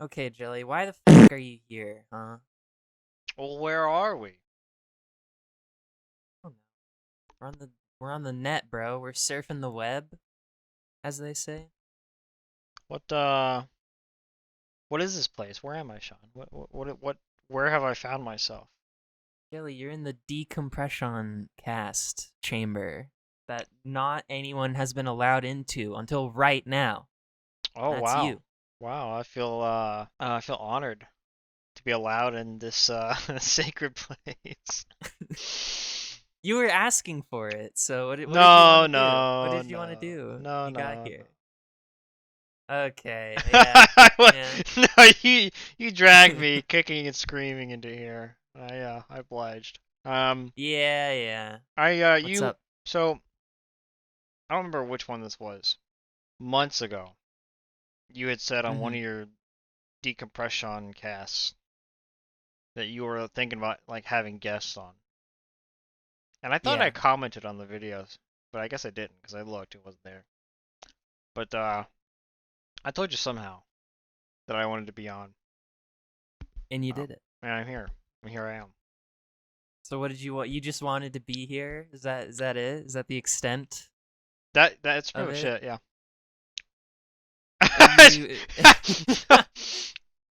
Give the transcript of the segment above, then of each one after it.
Okay, Jelly, why the fuck are you here, huh? Well, where are we? I don't know. We're on the we're on the net, bro. We're surfing the web, as they say. What what is this place? Where am I, Sean? What where have I found myself? Jelly, you're in the DecompresSean Cast chamber that not anyone has been allowed into until right now. Oh That's wow. you. Wow, I feel honored to be allowed in this sacred place. You were asking for it, so what did you want No, to do? What no, did you want to no. do? No, You got no, no. here. Okay, yeah, yeah. No, you dragged me kicking and screaming into here. I obliged. Yeah, yeah. I What's you up? so I don't remember which one this was. Months ago, you had said on one Mm-hmm. of your decompression casts that you were thinking about like having guests on. And I thought I Yeah. commented on the videos, but I guess I didn't because I looked, it wasn't there. But I told you somehow that I wanted to be on. And you Uh, did it. and I'm here. And here I am. So what did you want? You just wanted to be here? Is that it? Is that the extent That's pretty of much it? it, yeah.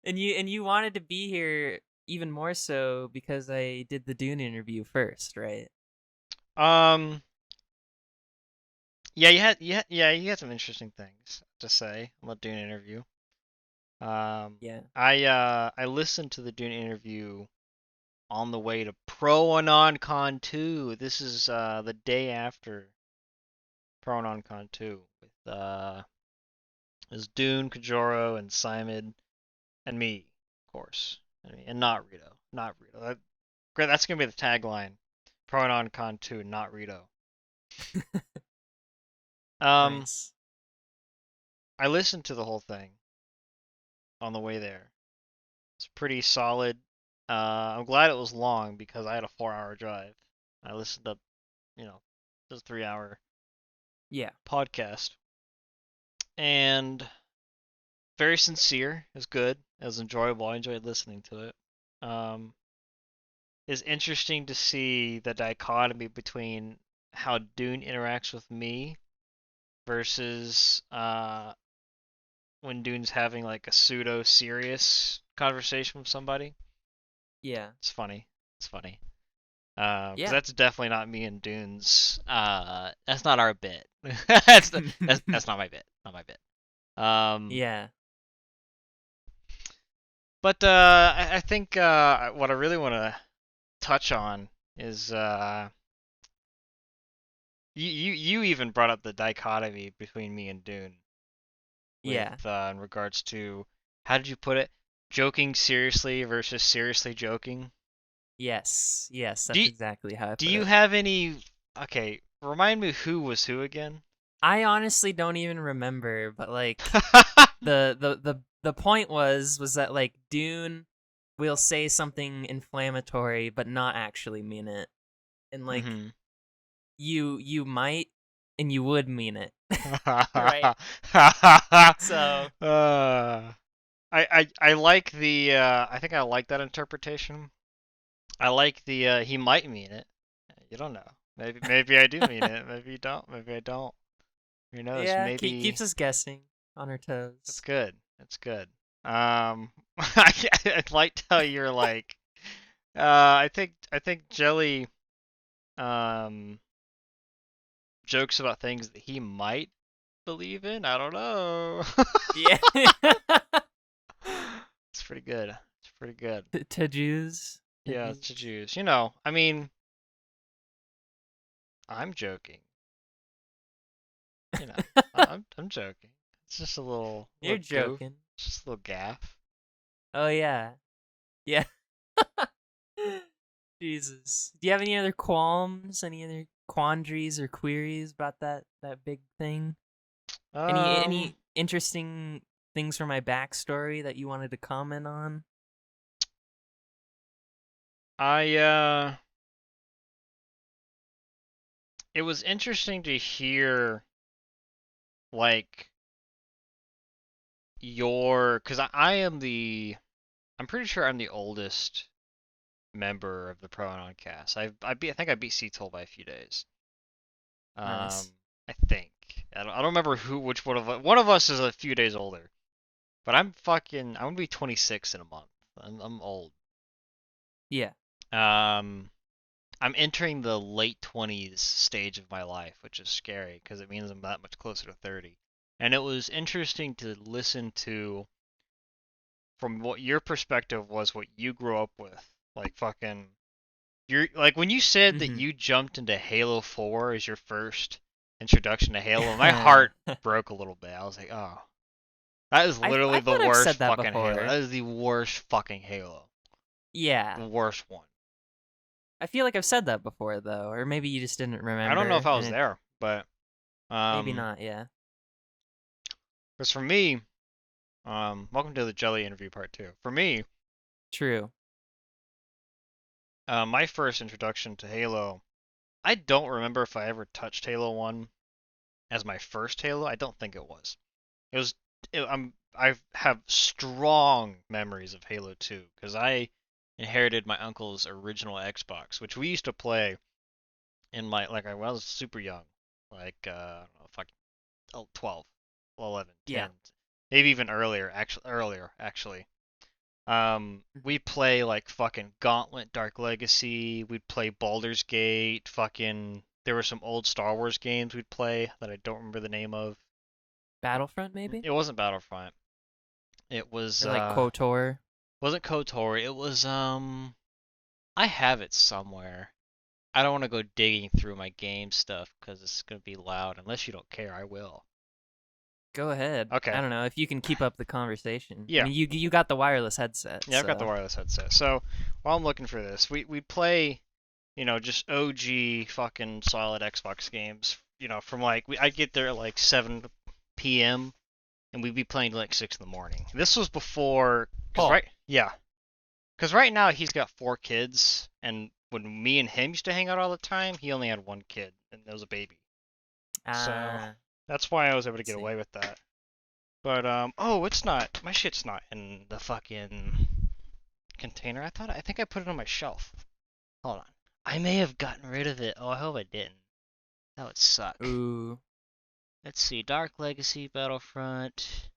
And you and you wanted to be here even more so because I did the Dune interview first, right? um yeah, you had some interesting things to say on the Dune interview. Yeah. I listened to the Dune interview on the way to Pro Anon Con 2. This is the day after Pro Anon Con 2 with is Dune, Kajoro, and Simon and me, of course. And not Rito. Not Rito. Great, that's gonna be the tagline. Pro Anon Con 2, not Rito. Um Nice. I listened to the whole thing on the way there. It's pretty solid. I'm glad it was long because I had a 4 hour drive. I listened to, you know, this 3 hour Yeah. podcast. And very sincere. It was good. It was enjoyable. I enjoyed listening to it. Um, it's interesting to see the dichotomy between how Dune interacts with me versus when Dune's having like a pseudo serious conversation with somebody. Yeah. It's funny. It's funny. Because Yeah. that's definitely not me and Dunes. That's not our bit. That's not my bit. Not my bit. Um, Yeah. but I think what I really want to touch on is you even brought up the dichotomy between me and Dune with Yeah. in regards to how did you put it? Joking seriously versus seriously joking. Yes. Yes, Do that's you, exactly how I do put you it. have any? Okay, remind me who was who again? I honestly don't even remember, but like the point was that like Dune will say something inflammatory but not actually mean it. And like hmm you might and you would mean it. Right? So, I like the I think I like that interpretation. I like the he might mean it. You don't know. Maybe I do mean it. Maybe you don't. Maybe I don't. Who knows? yeah, keeps Maybe us guessing on our that's toes. good. That's good. I liked how you're like I think Jelly um jokes about things that he might believe in. I don't know. Yeah. It's pretty good. It's pretty good. To Jews. To Yeah, to Jews. Jews. I mean, I'm joking. You know, I'm joking. It's just a You're little goof. joking. It's just a little gaff. Oh yeah. Yeah. Jesus. Do you have any other qualms? Any other quandaries or queries about that big thing? Any Um, interesting things from my backstory that you wanted to comment on? I it was interesting to hear like because I'm pretty sure I'm the oldest member of the Pronon cast. I think I beat Toll by a few days. Nice. I think. I don't remember which one of us is a few days older. But I'm gonna be 26 in a month. I'm old. Yeah. Um, I'm entering the late 20s stage of my life, which is scary because it means I'm that much closer to 30. And it was interesting to listen to from what your perspective was, what you grew up with. Like fucking, you're like when you said that Mhm. you jumped into Halo 4 as your first introduction to Halo, my heart broke a little bit. I was like, oh, that is I literally the thought I've worst said that fucking Halo. before. That is the worst fucking Halo. Yeah. The worst one. I feel like I've said that before though, or maybe you just didn't I don't know if remember I and was it there, but maybe um, not, yeah. because for me, welcome to the Jelly interview part 2. For me, True. my first introduction to Halo, I don't remember if I ever touched Halo 1 as my first Halo. I don't think it was. It was. I have strong memories of Halo 2 because I inherited my uncle's original Xbox, which we used to play in my like when I was super young, like I don't know, fuck, 12, 11, Yeah. 10, maybe even earlier actually. We play like fucking Gauntlet, Dark Legacy. We'd play Baldur's Gate. Fucking, there were some old Star Wars games we'd play that I don't remember the name of. Battlefront maybe? It wasn't Battlefront. It was Or like KOTOR? wasn't KOTOR. It was I have it somewhere. I don't want to go digging through my game stuff because it's gonna be loud. Unless you don't care, I will. Go ahead. Okay. I don't know if you can keep up the conversation. I Yeah. mean, you got the wireless headset, Yeah, I've got the so wireless headset. So while I'm looking for this, we play, just OG fucking solid Xbox games. From like I get there at like 7 p.m. and we'd be playing till like 6 in the morning. This was before, cause oh, right, yeah, cause right now he's got 4 kids, and when me and him used to hang out all the time, he only had one kid, and it was a baby. So ah, that's why I was able to let's get see. away with that. But oh, it's not. My shit's not in the fucking container. I think I put it on my shelf. Hold on. I may have gotten rid of it. Oh, I hope I didn't. That would suck. Ooh. Let's see. Dark Legacy, Battlefront.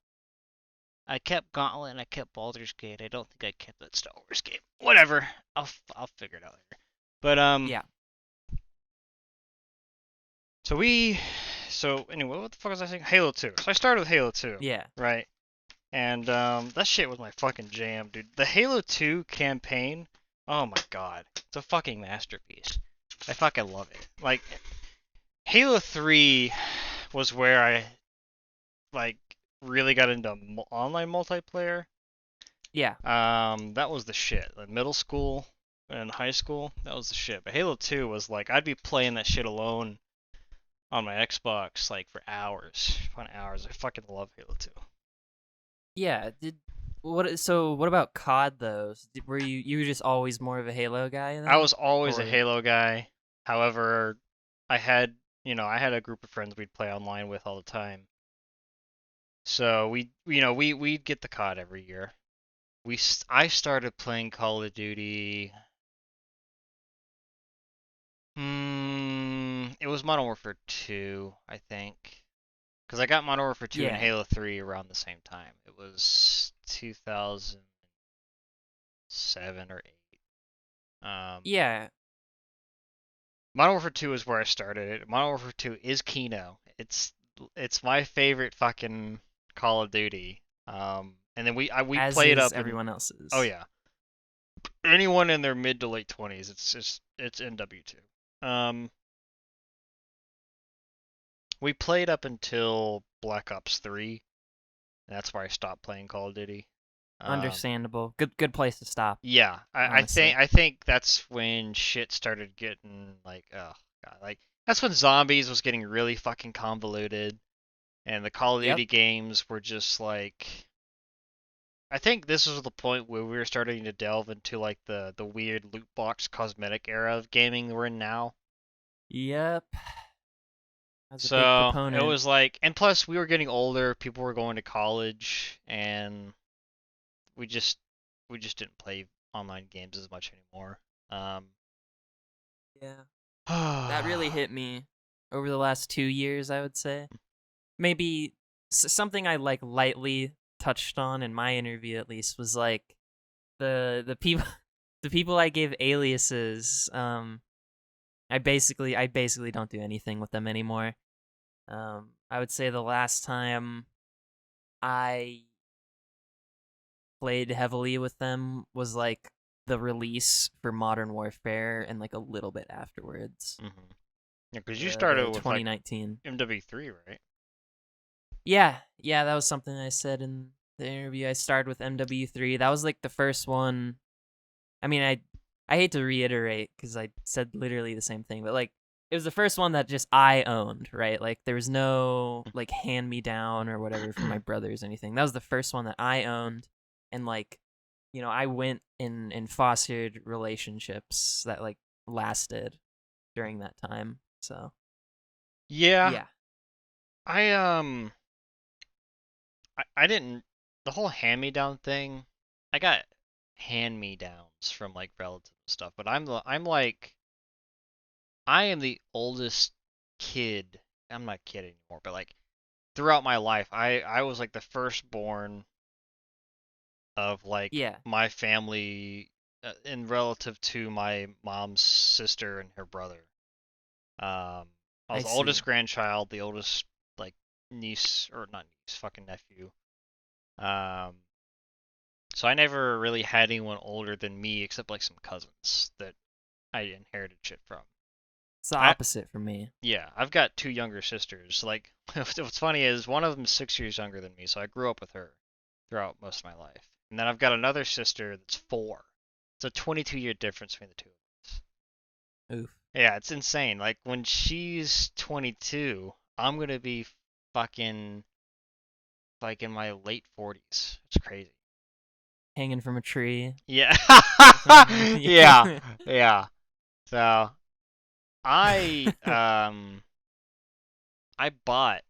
I kept Gauntlet and I kept Baldur's Gate. I don't think I kept that Star Wars game. Whatever. I'll figure it out later. But Yeah. so we so anyway, what the fuck was I saying? Halo 2. So I started with Halo 2, Yeah. right? And that shit was my fucking jam, dude. The Halo 2 campaign, oh my god. It's a fucking masterpiece. I fucking love it. Like Halo 3 was where I like really got into online multiplayer. Yeah. That was the shit. Like middle school and high school, that was the shit. But Halo 2 was like I'd be playing that shit alone on my Xbox like for hours, fun hours. I fucking love Halo 2. Yeah. What about COD though? Were you were just always more of a Halo guy I then? was always a Or Halo guy. However, I had, I had a group of friends we'd play online with all the time. So we'd get the COD every year. I started playing Call of Duty. It was Modern Warfare 2, I think. Because I got Modern Warfare 2 and yeah. Halo 3 around the same time. It was 2007 or 8. Yeah. Modern Warfare 2 is where I started it. Modern Warfare 2 is Kino. It's my favorite fucking Call of Duty. And then we As played is up in, everyone oh else's. yeah, anyone in their mid to late 20s, it's NW2. Um, we played up until Black Ops 3. And that's where I stopped playing Call of Duty. Um, Understandable. Good place to stop, yeah, honestly. I think that's when shit started getting like, oh god, like that's when zombies was getting really fucking convoluted, and the Call of Yep. Duty games were just like, I think this was the point where we were starting to delve into like the weird loot box cosmetic era of gaming we're in now. Yep. I was a big So it proponent. was like, and plus we were getting older, people were going to college, and we just we just didn't play online games as much anymore. Yeah. That really hit me over the last 2 years, I would say. Maybe something I like lightly touched on in my interview at least was like the people the people I gave aliases. I basically don't do anything with them anymore. I would say the last time I played heavily with them was like the release for Modern Warfare and like a little bit afterwards. Mm-hmm. Yeah, because you The started with like 2019. MW3, right? Yeah, that was something I said in the interview. I started with MW3. That was like the first one. I mean, I hate to reiterate because I said literally the same thing, but like it was the first one that just I owned, right? Like there was no like hand me down or whatever from my brothers or anything. That was the first one that I owned, and like I went in fostered relationships that like lasted during that time. So Yeah, yeah, I I didn't the whole hand-me-down thing. I got hand-me-downs from like relatives and stuff, but I'm like I am the oldest kid. I'm not a kid anymore, but like throughout my life, I was like the firstborn of like yeah, my family in relative to my mom's sister and her brother. I I was the see. oldest grandchild, the oldest like niece or not niece, fucking nephew. Um, so I never really had anyone older than me except like some cousins that I inherited shit from. It's the I opposite for me. Yeah, I've got two younger sisters. Like what's funny is one of them is 6 years younger than me, so I grew up with her throughout most of my life. And then I've got another sister that's four. It's a 22-year difference between the two of us. Oof. Yeah, it's insane. Like when she's 22, I'm gonna be fucking like in my late 40s. It's crazy. Hanging from a tree. Yeah. Yeah. Yeah. Yeah. So I I bought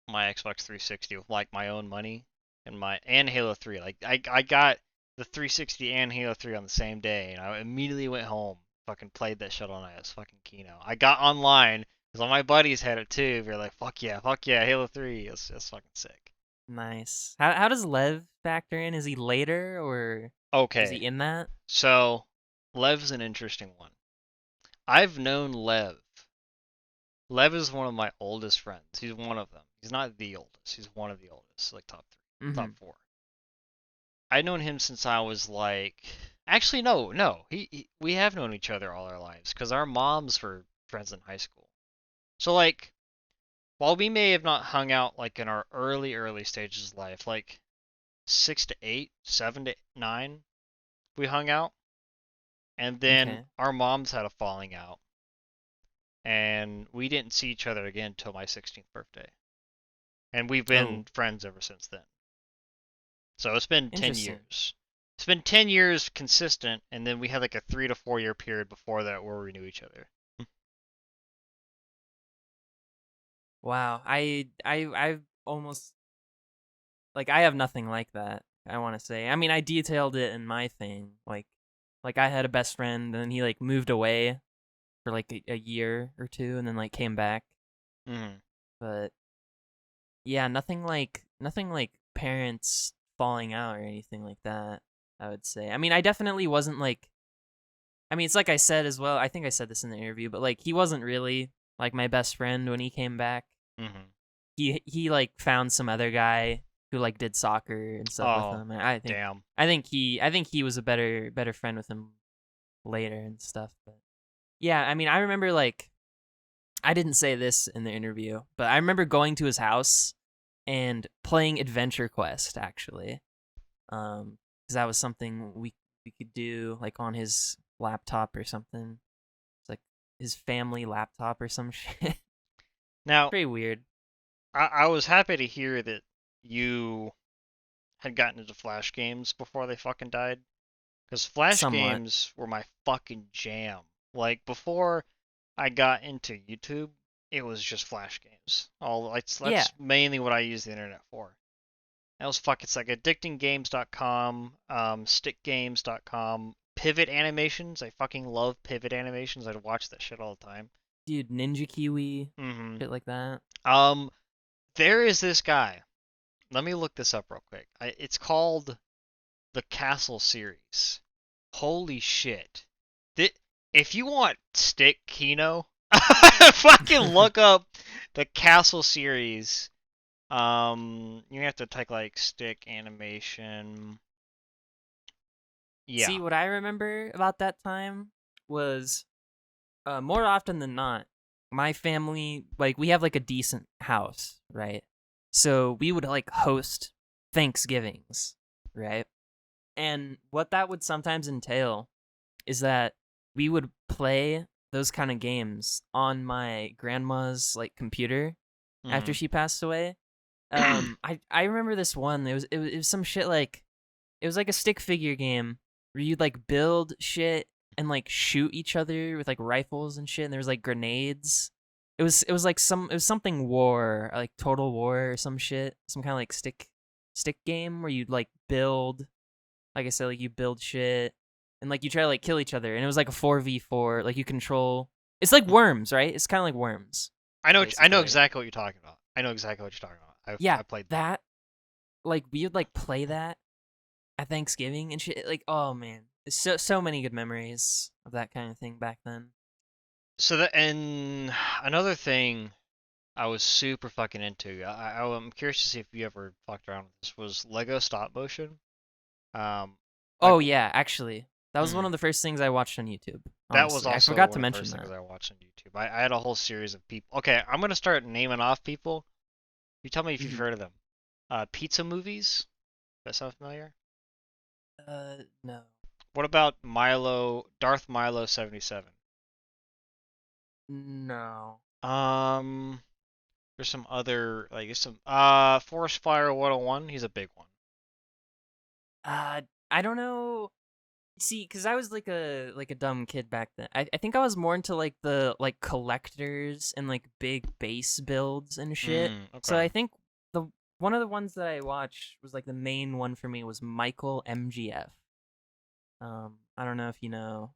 my Xbox 360 with like my own money and Halo 3. Like I got the 360 and Halo 3 on the same day, and I immediately went home, fucking played that shit all night. It was fucking Kino. I got online because all my buddies had it too. We were like, fuck yeah, Halo 3. It's fucking sick. Nice. How does Lev factor in? Is he later or is he Okay, in that? so Lev's an interesting one. I've known Lev. Lev is one of my oldest friends. He's one of them. He's not the oldest. He's one of the oldest, like top three, top Mm-hmm. four. I've known him since I was like, actually no, we have known each other all our lives because our moms were friends in high school. So like, while we may have not hung out like in our early stages of life, like 6 to 8, 7 to 9, we hung out, and then Okay. our moms had a falling out, and we didn't see each other again until my 16th birthday, and we've Oh, been friends ever since then. So it's been 10 interesting. years. It's been 10 years consistent, and then we had like a 3 to 4 year period before that where we knew each other. Wow. I've almost like I have nothing like that. I want to say. I mean, I detailed it in my thing. Like I had a best friend, and then he like moved away for like a year or two, and then like came back. Hmm. But yeah, nothing like parents falling out or anything like that. I would say. I mean, I definitely wasn't like. I mean, it's like I said as well. I think I said this in the interview, but like he wasn't really like my best friend when he came back. Hmm. He like found some other guy who like did soccer and stuff with Oh, him. And I think damn. I think he I think he was a better friend with him later and stuff. But yeah, I mean, I remember like I didn't say this in the interview, but I remember going to his house and playing Adventure Quest actually. Because that was something we could do like on his laptop or something. It's like his family laptop or some shit. Now, Pretty weird. I was happy to hear that you had gotten into Flash games before they fucking died. Because Flash Somewhat. games were my fucking jam. Like, before I got into YouTube, it was just Flash games. Yeah, That's mainly what I use the internet for. That was fuck. It's like addictinggames.com, stickgames.com, pivot animations. I fucking love pivot animations. I'd watch that shit all the time. dude, Ninja Kiwi, Mm-hmm. shit like that. Um, there is this guy. Let me look this up real quick. It's called the Castle series. Holy shit. If you want stick Kino, fucking look up the Castle series. You have to type like stick animation. Yeah. See, what I remember about that time was more often than not, my family, like, we have like a decent house, right? So we would like host Thanksgivings, right? And what that would sometimes entail is that we would play those kind of games on my grandma's like computer after Mm. she passed away. I remember this one. It was some shit like it was like a stick figure game where you'd like build shit and like shoot each other with like rifles and shit. And there was like grenades. It was like it was something war, like Total War or some shit, some kind of like stick game where you'd like build, like I said, like you build shit and like you try to like kill each other. And it was like a 4v4. Like you control. It's like Worms, right? It's kind of like Worms, I know basically. exactly what you're talking about. I know exactly what you're talking about. Yeah, I played that. that like we would like play that at Thanksgiving and shit. Like, oh man, so many good memories of that kind of thing back then. So that and another thing I was super fucking into. I'm curious to see if you ever fucked around with this. Was Lego stop motion. I Oh yeah, actually, that was one mm, of the first things I watched on YouTube. that was Honestly, I also forgot one to of the mention first things that. I watched on YouTube. I had a whole series of people. Okay, I'm gonna start naming off people. You tell me if you've Hmm. heard of them. Pizza movies. That sound familiar? No, What about Darth Milo 77? no. Um, there's some other there's some Forest Fire 101. He's a big one. I don't know. See, because I was like a dumb kid back then. I think I was more into like the like collectors and like big base builds and shit. So Okay. I think the one of the ones that I watched was like the main one for me was Michael MGF. I don't know if you know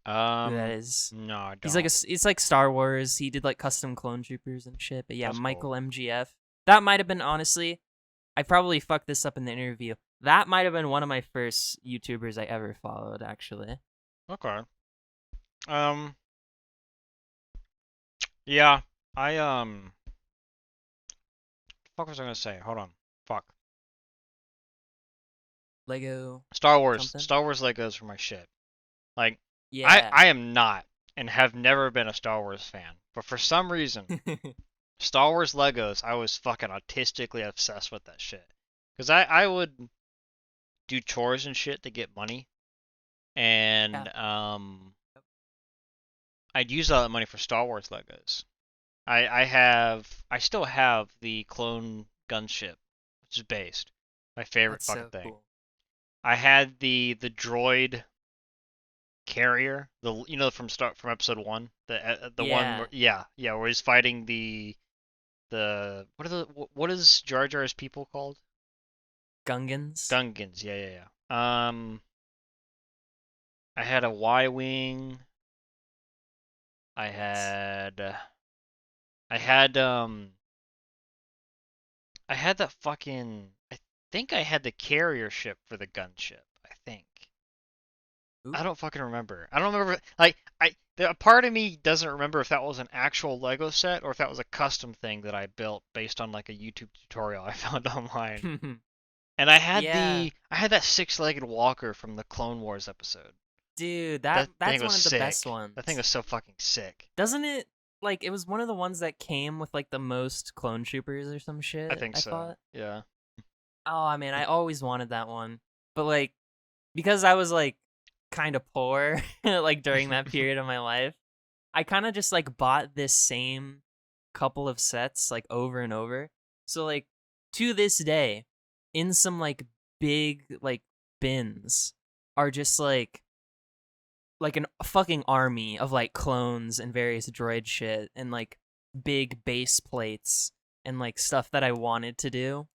who that is. No, I He's like don't. it's like Star Wars. He did like custom clone troopers and shit. But yeah, That's cool. Michael MGF. That might have been honestly. I probably fucked this up in the interview. That might have been one of my first YouTubers I ever followed. Actually. Okay. Um, yeah. I fuck was I gonna say? Hold on. Fuck. Lego Star Wars. something. Star Wars Legos were my shit. Like, Yeah. I am not and have never been a Star Wars fan, but for some reason, Star Wars Legos, I was fucking autistically obsessed with that shit. Cause I would do chores and shit to get money, Yeah. and I'd use all that money for Star Wars Legos. I still have the clone gunship, which is based. My favorite That's fucking so thing. cool. I had the droid carrier, from episode 1, the one Yeah. where, yeah, where he's fighting the what is Jar Jar's people called? Gungans. Gungans. Yeah, yeah, yeah. I had a Y-wing. I Nice. had I had I had that fucking. I think I had the carrier ship for the gunship. I think. Ooh. I don't fucking remember. I don't remember. Like a part of me doesn't remember if that was an actual Lego set or if that was a custom thing that I built based on like a YouTube tutorial I found online. And Yeah. I had that six-legged walker from the Clone Wars episode. Dude, That thing that's was one of the best sick. That thing ones. was so fucking sick. Doesn't it like it was one of the ones that came with like the most clone troopers or some I shit, think I so. thought. Yeah. Oh, I mean, I always wanted that one. But like because I was like kind of poor like during that period of my life, I kind of just like bought this same couple of sets like over and over. So like to this day, in some like big like bins are just like an fucking army of like clones and various droid shit and like big base plates and like stuff that I wanted to do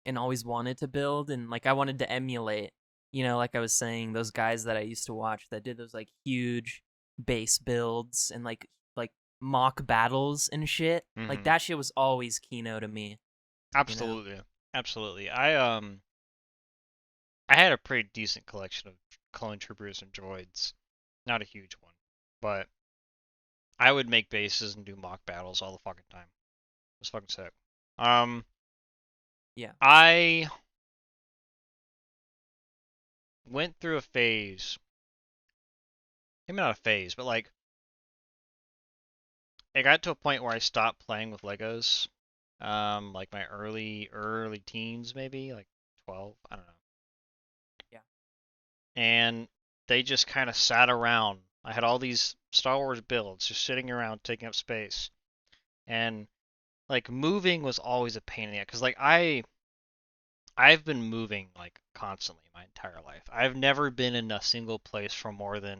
and always wanted to build, and like I wanted to emulate, like I was saying, those guys that I used to watch that did those like huge base builds and like mock battles and shit. Like Mm-hmm. that shit was always Kino to me, you know. Absolutely, absolutely. I had a pretty decent collection of clone troopers and droids. Not a huge one, but I would make bases and do mock battles all the fucking time. It was fucking sick. Um, Yeah. I went through a phase. Maybe not a phase, but like it got to a point where I stopped playing with Legos. Like my early teens, maybe like 12. I don't know. Yeah. And they just kind of sat around. I had all these Star Wars builds just sitting around taking up space, and like moving was always a pain in the ass because like I've been moving like constantly my entire life. I've never been in a single place for more than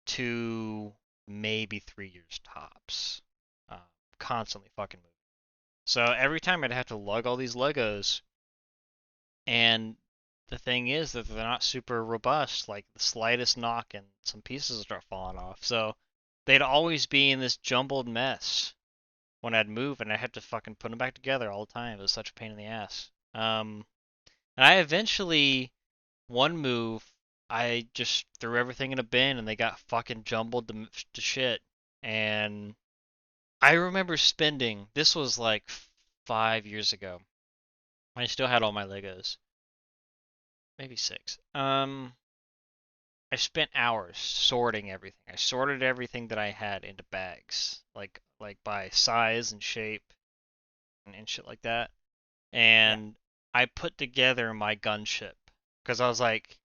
2, maybe 3 years tops. Uh, Constantly fucking moving. So every time I'd have to lug all these Legos, and the thing is that they're not super robust. Like the slightest knock and some pieces start falling off. So they'd always be in this jumbled mess when I'd move, and I had to fucking put them back together all the time. It was such a pain in the ass. And I eventually, one move, I just threw everything in a bin, and they got fucking jumbled to shit. And I remember spending, this was like 5 years ago. I still had all my Legos. Maybe 6. I spent hours sorting everything. I sorted everything that I had into bags, like by size and shape and shit like that. Yeah. And I put together my gunship because I was like,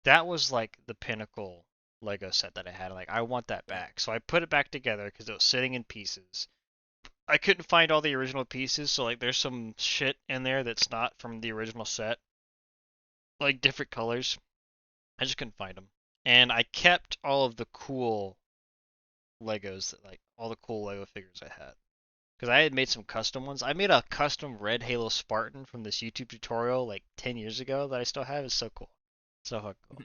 that was like the pinnacle Lego set that I had. Like, I want that Yeah. back. So I put it back together because it was sitting in pieces. I couldn't find all the original pieces, so like there's some shit in there that's not from the original set, like different colors. I just couldn't find them. And I kept all of the cool Legos, that like all the cool Lego figures I had. Because I had made some custom ones. I made a custom red Halo Spartan from this YouTube tutorial like 10 years ago that I still have. It's so cool. So fucking cool.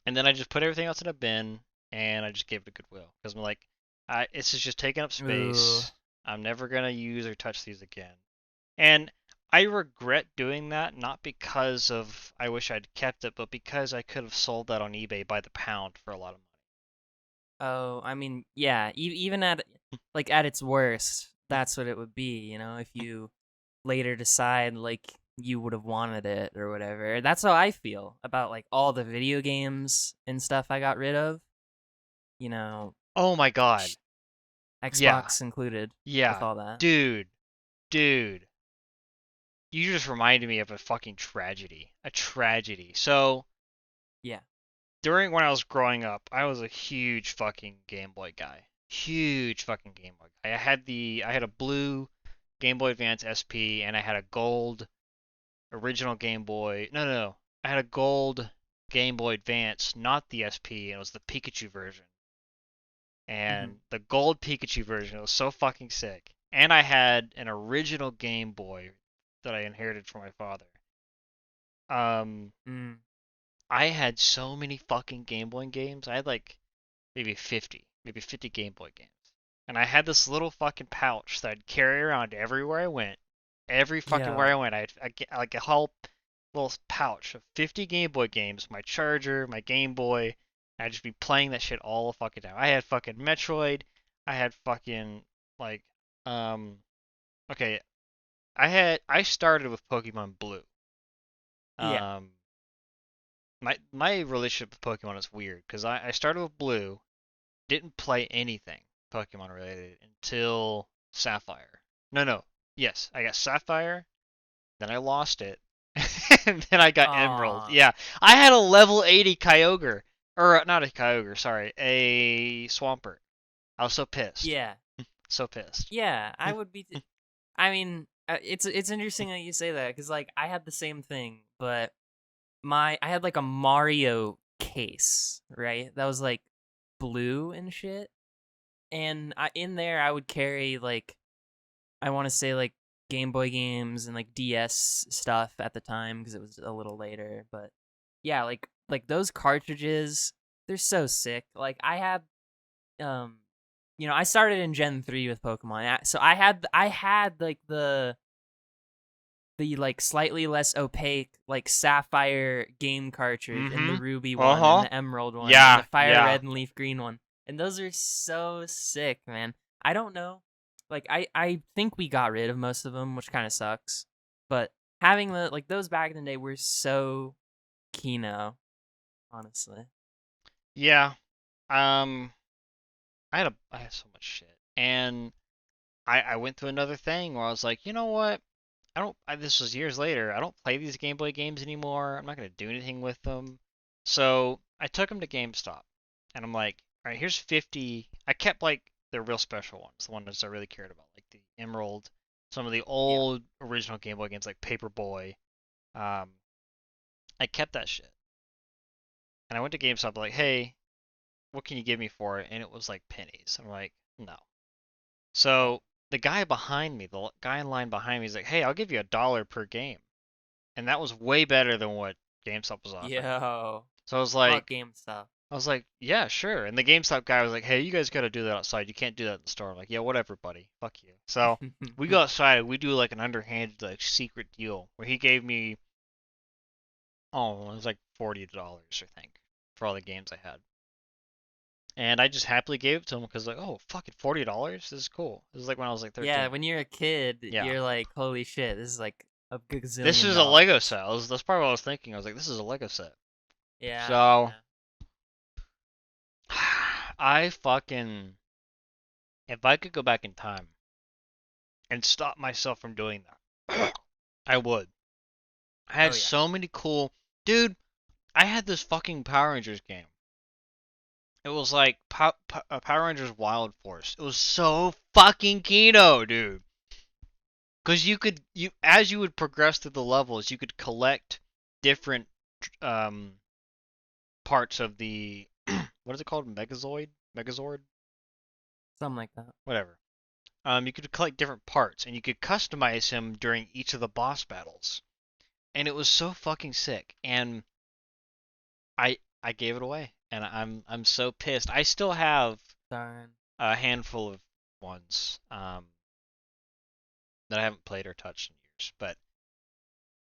And then I just put everything else in a bin and I just gave it to Goodwill. Because I'm like, it's just taking up Ooh. space. I'm never going to use or touch these again. And I regret doing that, not because of I wish I'd kept it, but because I could have sold that on eBay by the pound for a lot of Oh, I mean, yeah, even at like at its worst, that's what it would be, if you later decide like you would have wanted it or whatever. That's how I feel about like all the video games and stuff I got rid of, you know, Oh my god. sh- Yeah. Xbox included with Yeah. all that. Dude. Dude. You just reminded me of a fucking tragedy. A tragedy. So, Yeah. during when I was growing up, I was a huge fucking Game Boy guy. Huge fucking Game Boy guy. I had a blue Game Boy Advance SP and I had a gold original Game Boy. No, no, no. I had a gold Game Boy Advance, not the SP, and it was the Pikachu version. Mhm. And the gold Pikachu version was so fucking sick. And I had an original Game Boy that I inherited from my father. Um, Mm. I had so many fucking Game Boy games. I had like maybe 50 Game Boy games. And I had this little fucking pouch that I'd carry around everywhere I went. Every fucking where Yeah. I went, like a whole little pouch of 50 Game Boy games, my charger, my Game Boy. I'd just be playing that shit all the fucking time. I had fucking Metroid. I had fucking like um okay, I started with Pokemon Blue. Yeah. Um my relationship with Pokemon is weird because I started with Blue, didn't play anything Pokemon related until Sapphire. No, no. Yes, I got Sapphire, then I lost it, and then I got Emerald. Aw. Yeah, I had a level 80 Kyogre, or not a Kyogre, sorry, a Swampert. I was so pissed, Yeah. so pissed. Yeah, I would be I mean, it's interesting that you say that cuz like I had the same thing, but I had like a Mario case, right? That was like blue and shit. and in there I would carry like I want to say like Game Boy games and like DS stuff at the time because it was a little later. But yeah, like those cartridges, they're so sick. Like I had, um, I started in Gen 3 with Pokemon, so I had like the like slightly less opaque like Sapphire game cartridge and the Mm-hmm. Ruby one and Uh-huh. the Emerald one and the Yeah, Fire yeah. Red and Leaf Green one. And those are so sick, man. I don't know. Like I think we got rid of most of them, which kind of sucks. But having the like those back in the day were so kino, honestly. Yeah. Um, I had so much shit. And I went through another thing where I was like, you know what? This was years later. I don't play these Game Boy games anymore. I'm not going to do anything with them. So I took them to GameStop. And I'm like, all right, here's 50. I kept like the real special ones, the ones I really cared about, like the Emerald, some of the Yeah. old original Game Boy games like Paperboy. Um, I kept that shit. And I went to GameStop like, hey, what can you give me for it? And it was like pennies. I'm like, no. Yeah. So the guy behind me, the guy in line behind me, is like, "Hey, I'll give you $1 per game," and that was way better than what GameStop was offering. Yo. So Fuck game stuff. I was like, "Yeah, sure." And the GameStop guy was like, "Hey, you guys got to do that outside. You can't do that in the store." I'm like, "Yeah, whatever, buddy. Fuck you." So we go outside. We do like an underhanded, like secret deal where he gave me, oh, it was like $40, I think, for all the games I had. And I just happily gave it to him because like, oh, fucking $40. This is cool. This is like when I was like Yeah, 13. when you're a kid, Yeah. you're like, holy shit, this is like a This gazillion is a Lego dollars. set. That's probably what I was thinking. I was like, this is a Lego set. Yeah, So, yeah. I fucking, if I could go back in time and stop myself from doing that, I would. I Oh had yeah. so many cool, dude. I had this fucking Power Rangers game. It was like Power Rangers Wild Force. It was so fucking kino, dude. Cause you as you would progress through the levels, you could collect different um parts of the what is it called? Megazord? Something like that. Whatever. You could collect different parts and you could customize him during each of the boss battles. And it was so fucking sick. And I gave it away. And I'm so pissed. I still have Darn. a handful of ones that I haven't played or touched in years. But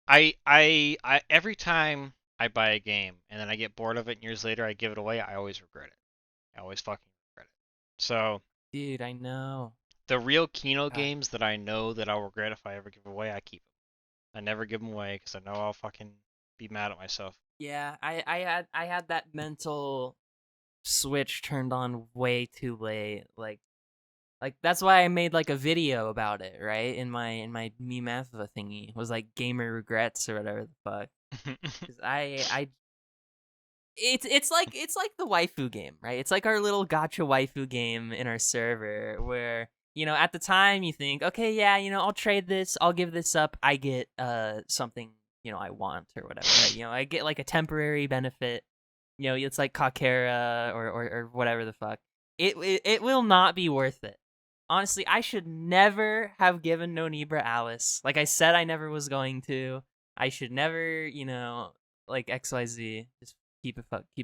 I every time I buy a game and then I get bored of it and years later I give it away, I always regret it. I always fucking regret it. So Dude, I know. the real Kino God. games that I know that I'll regret if I ever give away, I keep them. I never give them away because I know I'll fucking be mad at myself. Yeah, I had that mental switch turned on way too late. Like that's why I made like a video about it, right? In my Me Matha thingy was like gamer regrets or whatever the fuck. Cuz I it's like the waifu game, right? It's like our little gotcha waifu game in our server where at the time you think, okay, yeah, I'll trade this, I'll give this up, I get something I want or whatever, right? I get like a temporary benefit. It's like Kakera or whatever the fuck. It will not be worth it. Honestly, I should never have given Nonibra Alice. Like I said, I never was going to. I should never, like XYZ. Just keep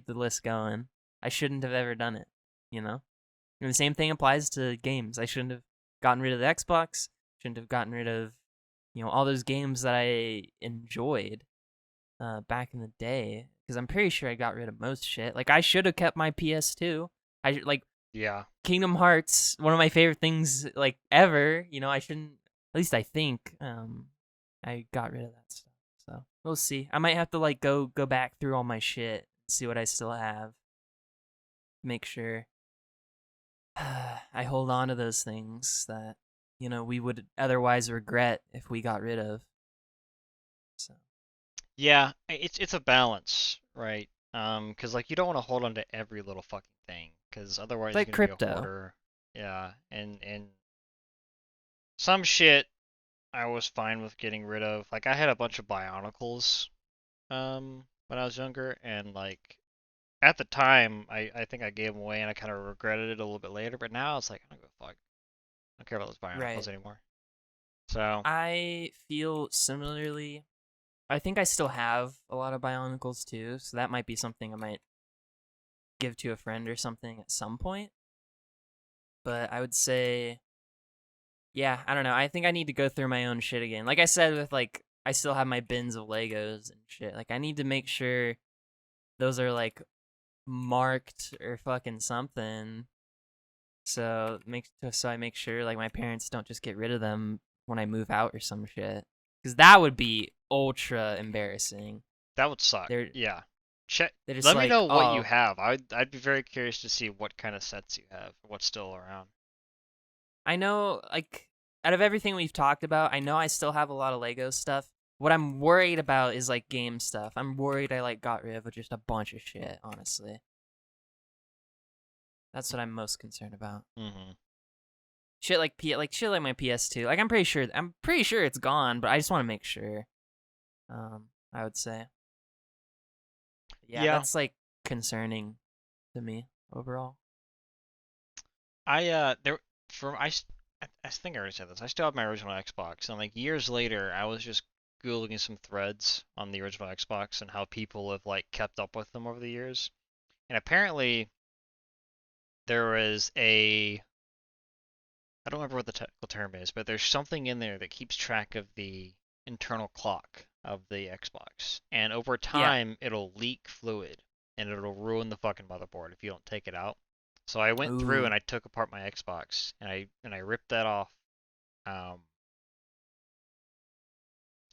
the list going. I shouldn't have ever done it. You know. And the same thing applies to games. I shouldn't have gotten rid of the Xbox. Shouldn't have gotten rid of all those games that I enjoyed back in the day. Because I'm pretty sure I got rid of most shit. Like I should have kept my PS2. Like Yeah. Kingdom Hearts, one of my favorite things like ever. I shouldn't. At least I think. I got rid of that stuff. So we'll see. I might have to like go back through all my shit, see what I still have, make sure I hold on to those things that we would otherwise regret if we got rid of. So Yeah, it's a balance, right? Because like you don't want to hold on to every little fucking thing, because it's otherwise you're like gonna be a crypto. hoarder. Yeah, and some shit I was fine with getting rid of. Like I had a bunch of Bionicles when I was younger, and like at the time, I think I gave them away and I kind of regretted it a little bit later. But now it's like I don't give a fuck. I don't care about those Right. Bionicles anymore. So I feel similarly. I think I still have a lot of Bionicles too, so that might be something I might give to a friend or something at some point. But I would say, yeah, I don't know. I think I need to go through my own shit again. Like I said, with like, I still have my bins of Legos and shit. Like, I need to make sure those are like marked or fucking something. So I make sure like my parents don't just get rid of them when I move out or some shit. Because that would be ultra embarrassing. that would suck. They're Yeah. Check. they're just Let me like, know what you oh, have. I'd be very curious to see what kind of sets you have. What's still around. I know, like, out of everything we've talked about, I know I still have a lot of Lego stuff. What I'm worried about is, like, game stuff. I'm worried I, like, got rid of just a bunch of shit, honestly. That's what I'm most concerned about. Mm-hmm. Shit like my PS2. Like, I'm pretty sure it's gone, but I just want to make sure. I would say. Yeah, Yeah. that's, like, concerning to me overall. There from I think I already said this. I still have my original Xbox, and like years later, I was just googling some threads on the original Xbox and how people have like kept up with them over the years. And apparently, there was a I don't remember what the technical term is, but there's something in there that keeps track of the internal clock of the Xbox, and over Yeah. time, it'll leak fluid, and it'll ruin the fucking motherboard if you don't take it out. So I went through and Ooh. I took apart my Xbox and I ripped that off. Um,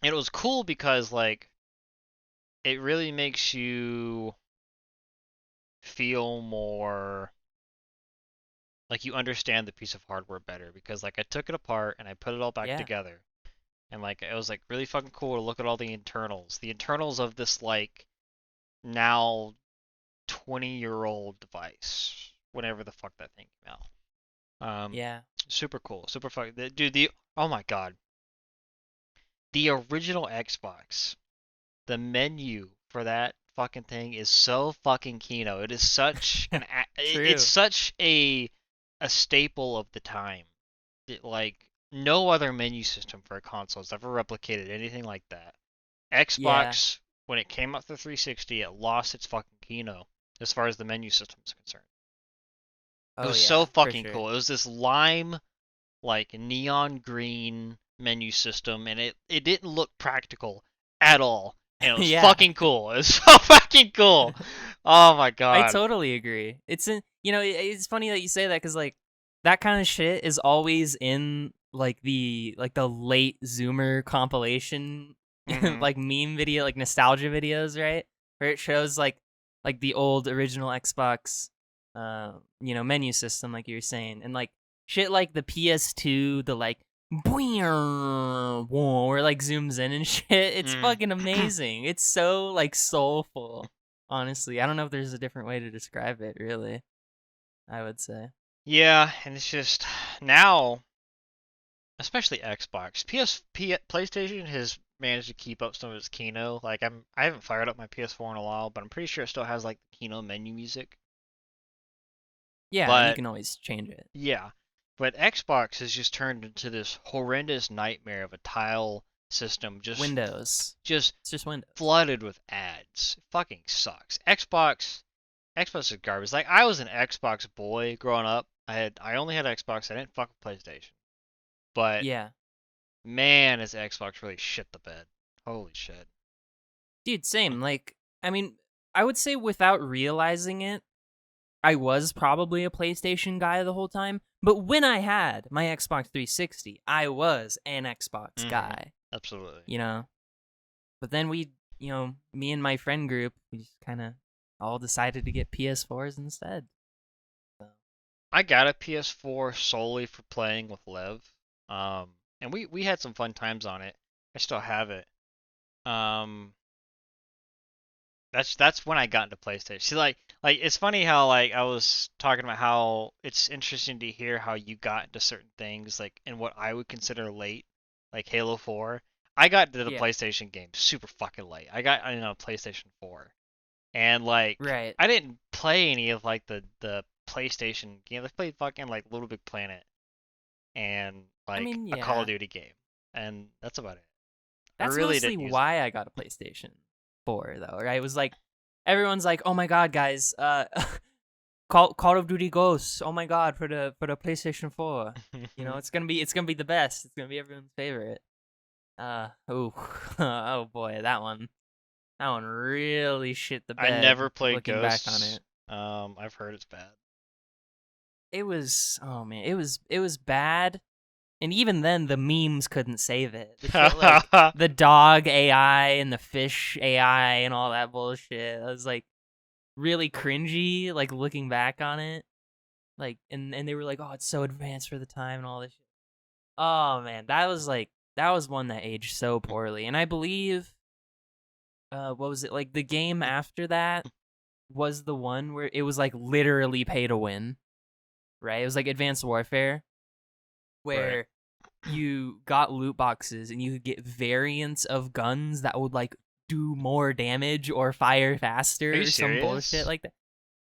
and it was cool because like it really makes you feel more like you understand the piece of hardware better because like I took it apart and I put it all back Yeah. together and like it was like really fucking cool to look at all the internals. The internals of this like now 20-year-old device, whenever the fuck that thing came out. Yeah. Super cool, super fun. Dude, the oh my god, the original Xbox, the menu for that fucking thing is so fucking Kino. It is such it's True. such a staple of the time. Like no other menu system for a console has ever replicated anything like that. Yeah. Xbox, when it came out for 360, it lost its fucking Kino as far as the menu system is concerned. It Oh, was so yeah, for fucking sure. cool. It was this lime, like neon green menu system, and it didn't look practical at all. And it was Yeah. fucking cool. It was so fucking cool. Oh my I god. totally agree. It's funny that you say that because like that kind of shit is always in like the late Zoomer compilation Mhm. like meme video, like nostalgia videos, right? Where it shows like the old original Xbox menu system like you were saying, and like shit like the PS2, the like where it like zooms in and shit. It's Mm. fucking amazing. It's so like soulful. Honestly, I don't know if there's a different way to describe it, really. I would say. Yeah, and it's just now, especially Xbox, PlayStation has managed to keep up some of its Kino. Like I haven't fired up my PS4 in a while, but I'm pretty sure it still has like the Kino menu music. Yeah, and you But can always change it. yeah, but Xbox has just turned into this horrendous nightmare of a tile system, Windows. just It's just Windows. flooded with ads. It fucking sucks. Xbox is garbage. Like I was an Xbox boy growing up. I only had Xbox. I didn't fuck with PlayStation. But Yeah. man, is Xbox really shit the bed. Holy shit. Dude, same. Like, I mean, I would say without realizing it, I was probably a PlayStation guy the whole time. But when I had my Xbox 360, I was an Xbox Mhm. guy, Absolutely. you know? But then me and my friend group, we just kind of all decided to get PS4s instead. So, I got a PS4 solely for playing with Lev. And we had some fun times on it. I still have it. Um, that's when I got into PlayStation. See, like it's funny how like I was talking about how it's interesting to hear how you got into certain things like in what I would consider late, like Halo 4. I got into the yeah. PlayStation game super fucking late. I got PlayStation 4, And like, Right. I didn't play any of like the PlayStation games. I played fucking like Little Big Planet and I like mean, a Call of yeah. Duty game, and that's about it. I That's really mostly didn't use it. why I got a PlayStation 4 though, right? It was like everyone's like, "Oh my god, guys, Call of Duty Ghosts. Oh my god, for the PlayStation 4. You know, it's going to be the best. It's going to be everyone's favorite." Oh. Oh boy, that one. That one really shit the I bed never played looking back on Ghosts. it. I've heard it's bad. It was, oh man, it was bad. And even then the memes couldn't save it. The shit like the dog AI and the fish AI and all that bullshit. I was like really cringy like looking back on it. Like and they were like, "Oh, it's so advanced for the time and all this shit." Oh man, that was one that aged so poorly. And I believe what was it? Like the game after that was the one where it was like literally pay to win, right? It was like Advanced Warfare Right. where you got loot boxes and you could get variants of guns that would like do more damage or fire faster Are you or some bullshit serious? like that.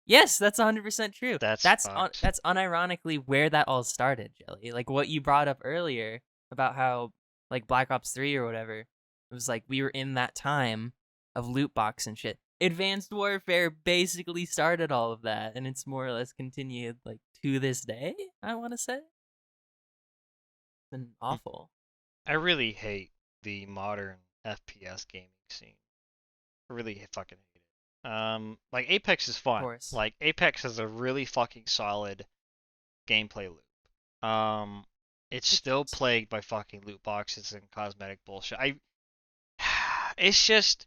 Yes, that's 100% true. That's That's fucked. that's unironically where that all started, Jelly. Like what you brought up earlier about how like Black Ops 3 or whatever. It was like we were in that time of loot box and shit. Advanced Warfare basically started all of that and it's more or less continued like to this day, I want to say. It's been awful. I really hate the modern FPS gaming scene. I really fucking hate it. Like Apex is Of fun. course. Like Apex has a really fucking solid gameplay loop. It's It still does. plagued by fucking loot boxes and cosmetic bullshit. It's just,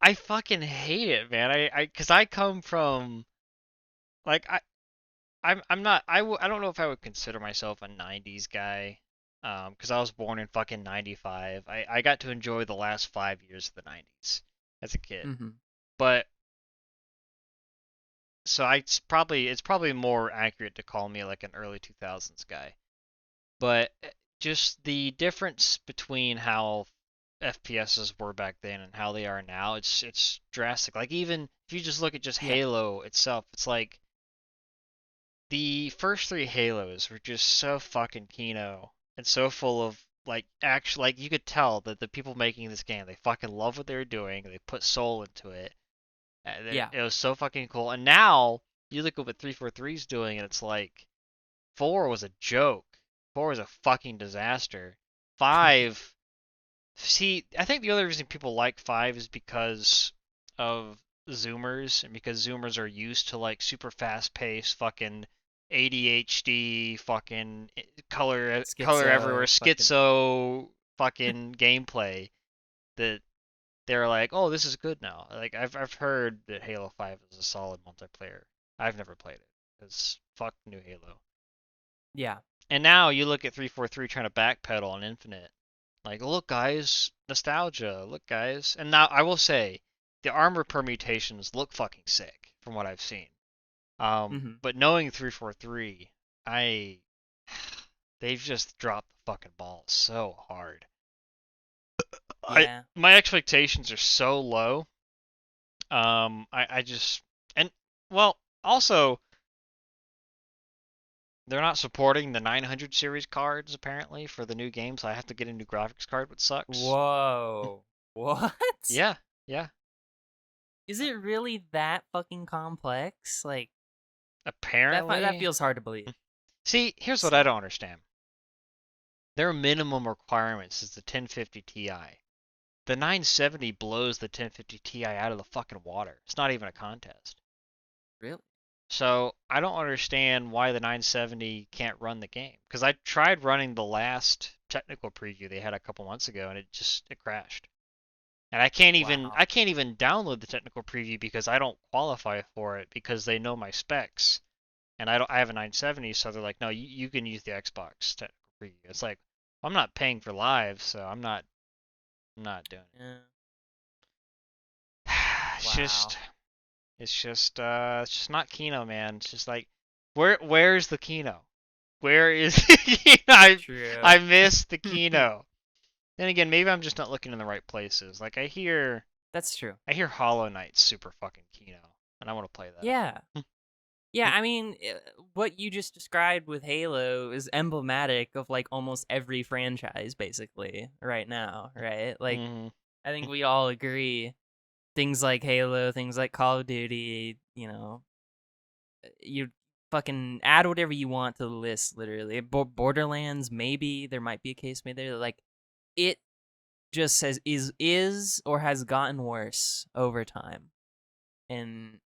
I fucking hate it, man. Cause I come from, like, I'm not, I don't know if I would consider myself a 90s guy. Cause I was born in fucking 95. I got to enjoy the last 5 years of the 90s as a kid. Mhm. But so it's probably more accurate to call me like an early 2000s guy. But just the difference between how FPSs were back then and how they are now, it's drastic. Like even if you just look at just Yeah. Halo itself, it's like the first three Halos were just so fucking Kino and so full of like actually like you could tell that the people making this game they fucking love what they were doing. They put soul into it. Yeah. It was so fucking cool. And now you look at what 343 is doing, and it's like four was a joke. Four was a fucking disaster. Five, see, I think the other reason people like five is because of Zoomers, and because Zoomers are used to like super fast paced fucking ADHD fucking color everywhere Schizo fucking schizo fucking gameplay that they're like, oh, this is good now. Like I've heard that Halo 5 is a solid multiplayer. I've never played it because fuck new Halo. yeah. And now you look at 343 trying to backpedal on Infinite. Like, look guys, nostalgia. Look guys. And now I will say the armor permutations look fucking sick from what I've seen. Mhm. But knowing 343, I they've just dropped the fucking ball so hard. I Yeah. my expectations are so low. I just and well also they're not supporting the 900 series cards apparently for the new games. So I have to get a new graphics card, which sucks. Whoa. What? Yeah, yeah. Is it really that fucking complex? Like that Apparently, feels hard to believe. see, here's what I don't understand. Their minimum requirements is the 1050 Ti. The 970 blows the 1050 Ti out of the fucking water. It's not even a contest. Really? So I don't understand why the 970 can't run the game. Because I tried running the last technical preview they had a couple months ago, and it crashed. And Wow. I can't even download the technical preview because I don't qualify for it because they know my specs, and I have a 970, so they're like, no, you can use the Xbox technical preview. It's like I'm not paying for live, so I'm not doing Yeah. it. It's Wow. just it's just not Kino, man. It's just like where's the Kino? Where is the Kino? True. I miss the Kino. Then again, maybe I'm just not looking in the right places. Like I hear That's true. I hear Hollow Knight's super fucking key now, and I want to play Yeah. that. Yeah, I mean, what you just described with Halo is emblematic of like almost every franchise basically right now, right? Like Mm-hmm. I think we all agree things like Halo, things like Call of Duty, you fucking add whatever you want to the list literally. Borderlands maybe there might be a case made there like it just says is or has gotten worse over time. And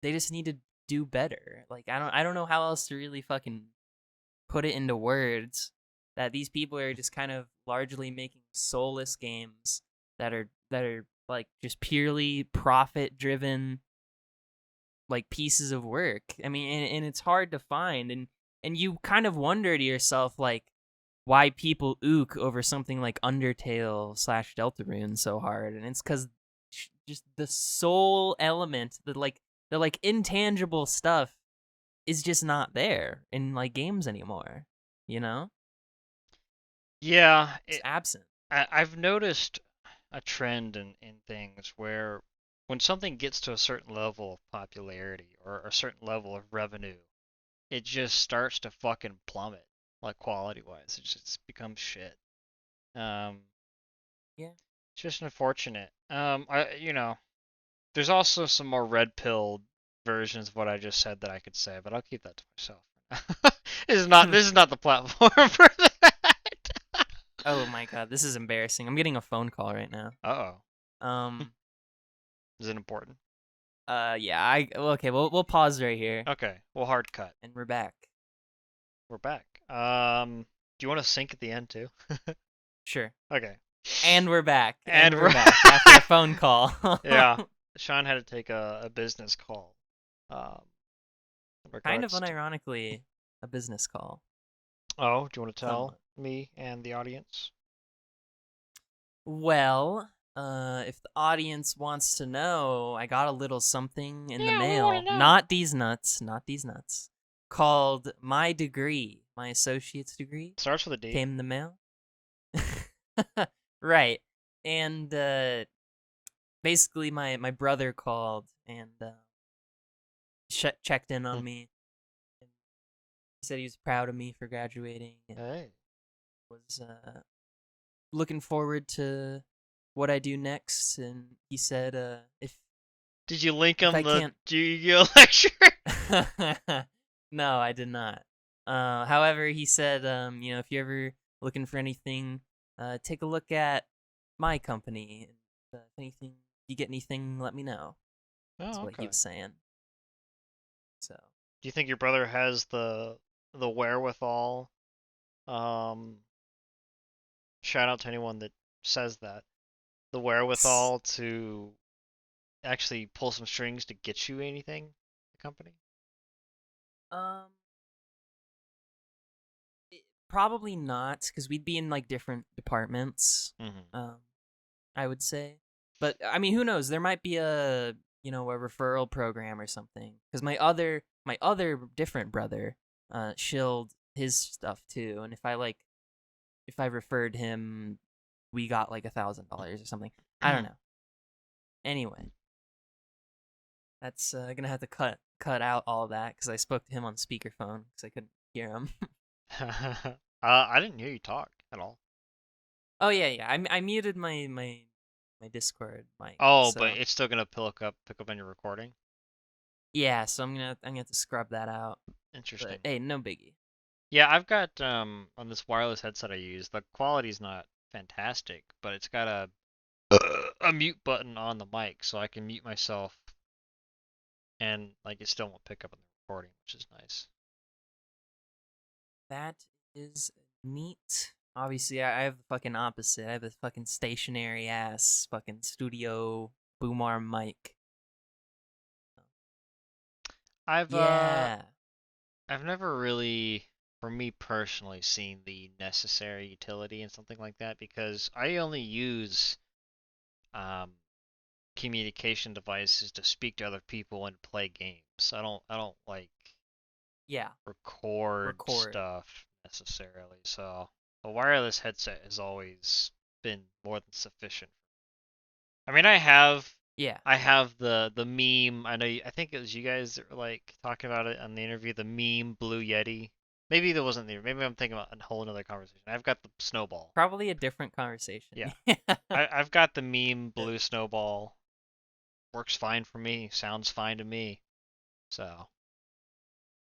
they just need to do better. Like I don't know how else to really fucking put it into words that these people are just kind of largely making soulless games that are like just purely profit driven like pieces of work. I mean, and it's hard to find and you kind of wonder to yourself like why people ook over something like Undertale / Deltarune so hard, and it's because just the soul element, the intangible stuff, is just not there in like games anymore. You know, Yeah, it's absent. I've noticed a trend in things where when something gets to a certain level of popularity or a certain level of revenue, it just starts to fucking plummet, like quality wise. It just becomes shit. Um, Yeah. it's just unfortunate. There's also some more red pilled versions of what I just said that I could say, but I'll keep that to myself. This is not the platform for that. Oh my god, this is embarrassing. I'm getting a phone call right now. Uh-oh. Um. Is it important? Yeah. Okay. We'll pause right here, Okay, we'll hard cut. and we're back. We're back. Do you want to sync at the end too? Sure. Okay. And we're back. And And we're we're back after a phone call. yeah. Sean had to take a business call. Um, in Kind of regards to. unironically, a business call. Oh, do you want to tell Somewhat. me and the audience? Well, if the audience wants to know, I got a little something in the Yeah, we want mail. to know. Not these nuts, not these nuts. Called my degree, my associate's degree, Starts with a D. came in the mail. Right. And basically my brother called and checked in on me. And he said he was proud of me for graduating and Hey. was looking forward to what I do next. And he said, Did you link if him I the can't, Yu-Gi-Oh lecture? no, I did not. However, he said, if you're ever looking for anything, take a look at my company. And if you get anything, let me know. That's Oh, what he okay. was saying. So, Do you think your brother has the wherewithal? Um, Shout out to anyone that says that. The wherewithal to actually pull some strings to get you anything, the company? um, probably not, because we'd be in like different departments. Mm-hmm. Um, I would say, but I mean, who knows? There might be a referral program or something. Because my other different brother, shilled his stuff too, and if I referred him, we got like $1,000 or something. I don't know. Anyway, that's gonna have to cut out all that because I spoke to him on speakerphone because I couldn't hear him. I didn't hear you talk at all. Oh yeah. I muted my Discord mic, Oh, but so it's still gonna pick up on your recording. yeah. So I'm gonna have to scrub that out. But Interesting. hey, no biggie. Yeah, I've got on this wireless headset I use, the quality's not fantastic, but it's got a mute button on the mic, so I can mute myself, and like it still won't pick up on the recording, which is nice. That is neat. Obviously, I have the fucking opposite. I have a fucking stationary ass fucking studio boom arm mic. I've uh Yeah. I've never really, for me personally, seen the necessary utility in something like that because I only use um communication devices to speak to other people and play games. I don't like Yeah. record Record. stuff necessarily. So a wireless headset has always been more than sufficient. I mean, I have Yeah. the meme. I know. I think it was you guys that were like talking about it on the interview. The meme Blue Yeti. Maybe that wasn't the. Maybe I'm thinking about a whole another conversation. I've got the snowball. Probably a different conversation. Yeah, Yeah. I've got the meme Blue Snowball. Works fine for me. Sounds fine to me. So I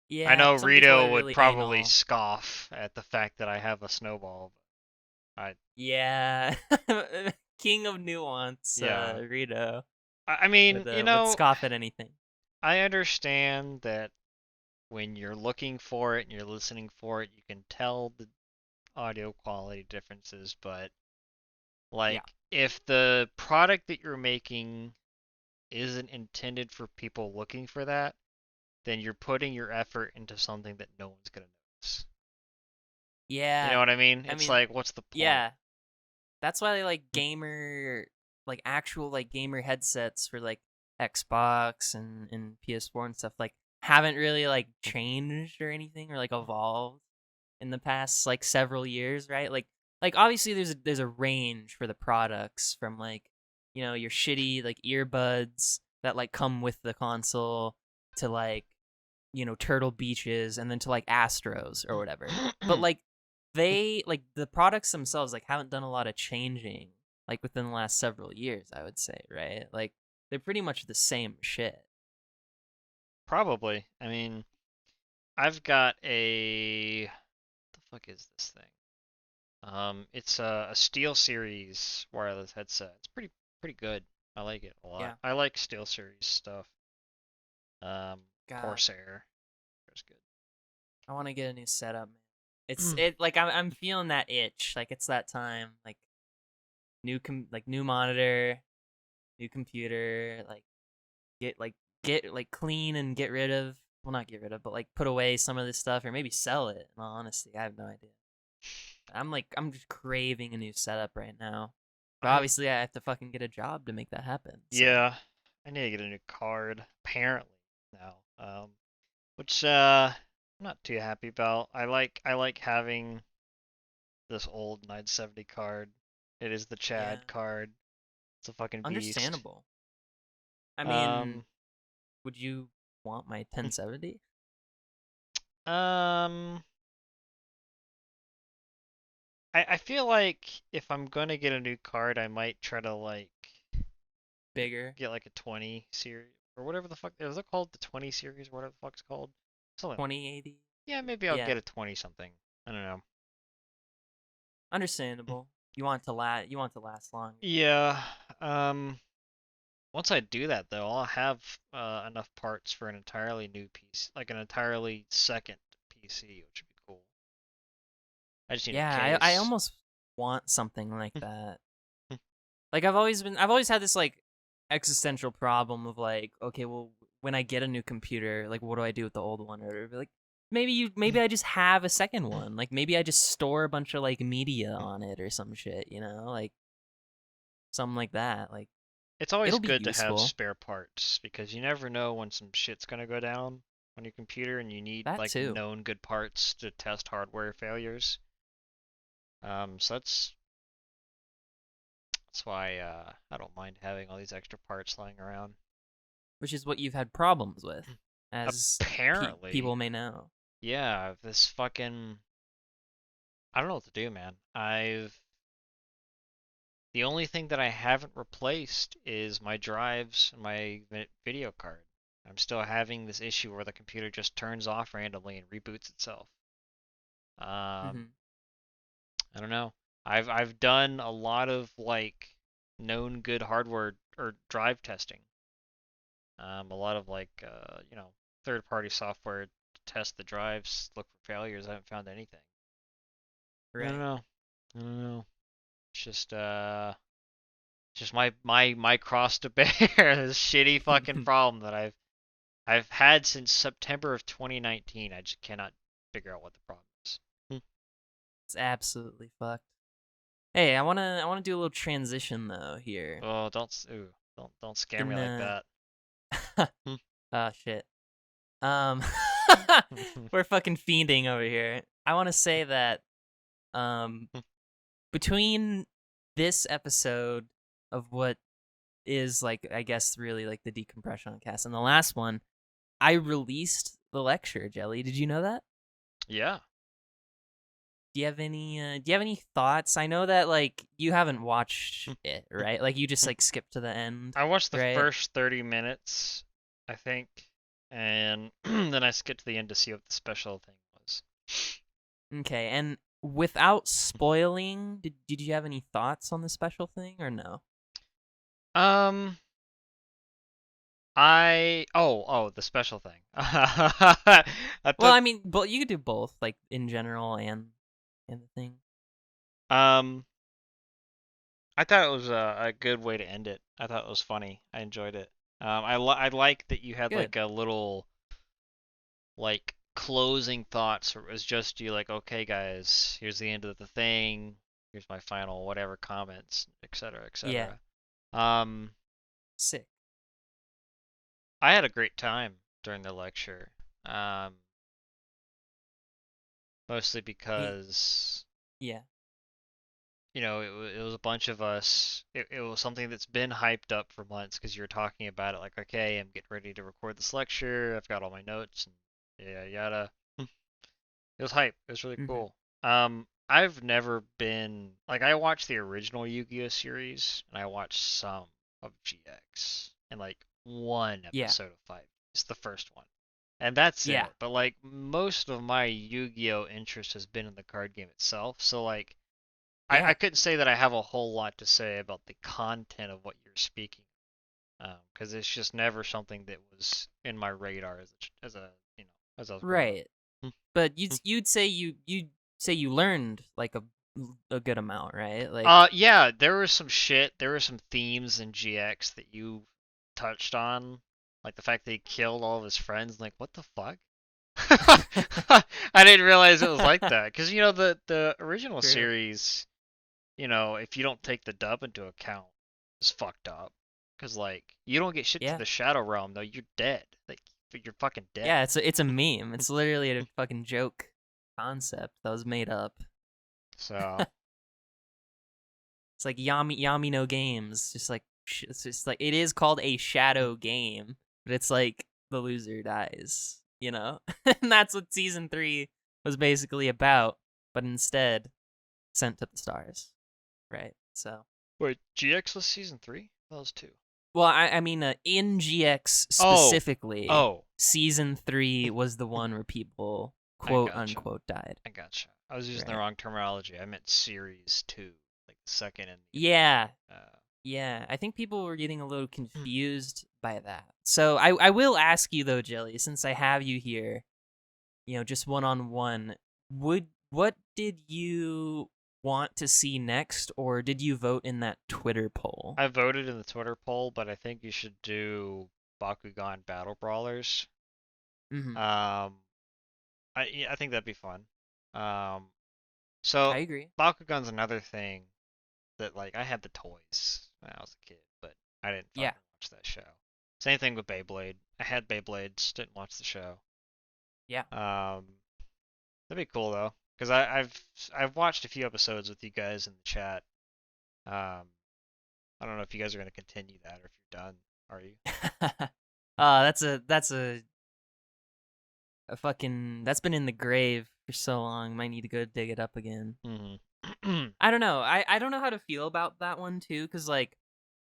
Yeah, know some people Rito are would really probably anal. scoff at the fact that I have a snowball. I Yeah. King of nuance, yeah. Rito I mean, would scoff at anything. I understand that when you're looking for it and you're listening for it, you can tell the audio quality differences, but Yeah. like if the product that you're making isn't intended for people looking for that, then you're putting your effort into something that no one's gonna notice. You Yeah. know what I mean? I It's mean, like, what's the point? yeah. That's why like gamer like actual like gamer headsets for like Xbox and PS4 and stuff like haven't really like changed or anything or like evolved in the past like several years, right? Like obviously there's a range for the products from like, you know, your shitty like earbuds that like come with the console to like, you know, Turtle Beaches and then to like Astros or whatever. But like they like the products themselves like haven't done a lot of changing like within the last several years, I would say, right? Like they're pretty much the same shit. Probably. I mean, I've got a what the fuck is this thing? It's a Steel Series wireless headset. It's pretty good. I like it a lot. Yeah. I like Steel Series stuff. God, Corsair is good. I want to get a new setup, man. It like I'm feeling that itch. Like it's that time. Like new monitor, new computer, get like clean and get rid of, well, not get rid of, but like put away some of this stuff or maybe sell it. In all honesty, I have no idea. I'm just craving a new setup right now. But I've obviously I have to fucking get a job to make that happen. So yeah, I need to get a new card apparently now. Which I'm not too happy about. I like having this old 970 card. It is the yeah, Chad card. It's a fucking beast. understandable. I mean, Um would you want my 1070? um I feel like if I'm gonna get a new card, I might try to like Bigger, get like a 20 series or whatever the fuck is it called? The 20 series, whatever the fuck's called. Something like 2080. yeah, maybe I'll Yeah, get a 20 something. I don't know. understandable. You want to last long. Yeah. Um. Once I do that though, I'll have enough parts for an entirely new piece, like an entirely second PC, which would be cool. I just need a Yeah, I case. almost want something like that. Like I've always had this like existential problem of like, okay, well, when I get a new computer, like what do I do with the old one? Or like maybe I just have a second one. Like maybe I just store a bunch of like media on it or some shit, you know? Like something like that. Like It's always it'll be good to have useful. spare parts because you never know when some shit's gonna go down on your computer and you need That like too. known good parts to test hardware failures. So that's why I don't mind having all these extra parts lying around. Which is what you've had problems with, as people Apparently, may know. yeah, this fucking I don't know what to do, man. The only thing that I haven't replaced is my drives and my video card. I'm still having this issue where the computer just turns off randomly and reboots itself. Um, Hmm. I don't know. I've done a lot of like known good hardware or drive testing. A lot of like third-party software to test the drives, look for failures. I haven't found anything. I don't Right. know. I don't know. It's just my cross to bear. This shitty fucking problem that I've had since September of 2019. I just cannot figure out what the problem is. It's absolutely fucked. Hey, I wanna do a little transition though here. Oh, don't scare me Can like that. oh shit. Um we're fucking fiending over here. I wanna say that um between this episode of what is like, I guess, really like the DecompresSean Cast, and the last one I released the lecture. Jelly, did you know that? Yeah. Do you have any thoughts? I know that like you haven't watched it, right? Like you just like skipped to the end, I watched the right? first 30 minutes, I think, and then I skipped to the end to see what the special thing was. Okay, and without spoiling, did you have any thoughts on the special thing or no? Um, the special thing. I Well, thought I mean, but you could do both, like in general and the thing. um I thought it was a good way to end it. I thought it was funny. I enjoyed it. I like that you had Good. like a little like closing thoughts where it was just you like, okay guys, here's the end of the thing. Here's my final whatever comments, etc., Yeah. etc. Um, Sick. I had a great time during the lecture. Um, Mostly Yeah. because Yeah. it was a bunch of us. It was something that's been hyped up for months because you were talking about it like, okay, I'm getting ready to record this lecture. I've got all my notes and yada yada. It was hype. It was really Mhm. cool. I've never been like I watched the original Yu-Gi-Oh series and I watched some of GX and like one Yeah. episode of Five. It's the first one. And that's Yeah. it. But like most of my Yu-Gi-Oh interest has been in the card game itself. So like I Yeah. couldn't say that I have a whole lot to say about the content of what you're speaking, because it's just never something that was in my radar as a as I was growing up. Right. But you'd say you'd say you learned like a good amount, right? Like Yeah, there was some shit. There were some themes in GX that you touched on, like the fact that he killed all of his friends. Like, what the fuck? I didn't realize it was like that. Because the original True. series, if you don't take the dub into account, it's fucked up. Because like you don't get shit to Yeah. the Shadow Realm though. You're dead. Like you're fucking dead. Yeah, it's a meme. It's literally a fucking joke concept that was made up. So It's like Yami no games. Just like it's just like it is called a shadow game, but it's like the loser dies, you know? And that's what season 3 was basically about, but instead sent to the stars, right? So, wait, GX was season 3? That was 2. well, I mean in GX Oh, specifically, oh, season 3 was the one where people I quote gotcha. unquote died, I gotcha. I was using the right? wrong terminology. I meant series 2, like the second and Yeah, the yeah, I think people were getting a little confused by that. So I will ask you though, Jelly, since I have you here, just one on one, what did you want to see next, or did you vote in that Twitter poll? I voted in the Twitter poll, but I think you should do Bakugan Battle Brawlers. Mm-hmm. Um, I think that'd be fun. Um, I so agree. Bakugan's another thing that like I had the toys when I was a kid, but I didn't Yeah, fucking watch that show. Same thing with Beyblade. I had Beyblades, didn't watch the show. yeah. Um, that'd be cool though, because I've watched a few episodes with you guys in the chat. Um, I don't know if you guys are gonna continue that or if you're done. Are you? That's a fucking that's been in the grave for so long. Might need to go dig it up again. Mm-hmm. I don't know. I don't know how to feel about that one too, because like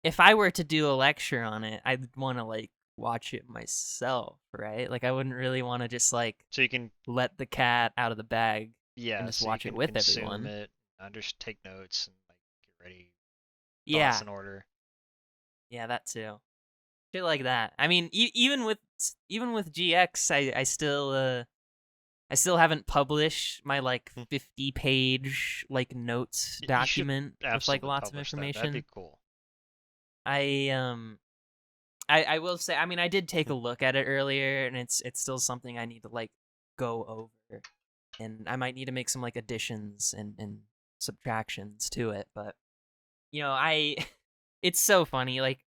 if I were to do a lecture on it, I'd want to like watch it myself, right? Like I wouldn't really want to just like So you can, let the cat out of the bag and yeah, just so you watch it can with consume everyone. it, take notes, and like get ready, thoughts Yeah, in order. yeah, that too. Shit like that. I mean, even with GX, I still haven't published my like Hmm. 50-page like notes You should document with like absolutely lots of publish that. That'd be information. cool. I I will say, I mean, I did take Hmm. a look at it earlier, and it's still something I need to like go over, and I might need to make some like additions and subtractions to it. But I it's so funny. Like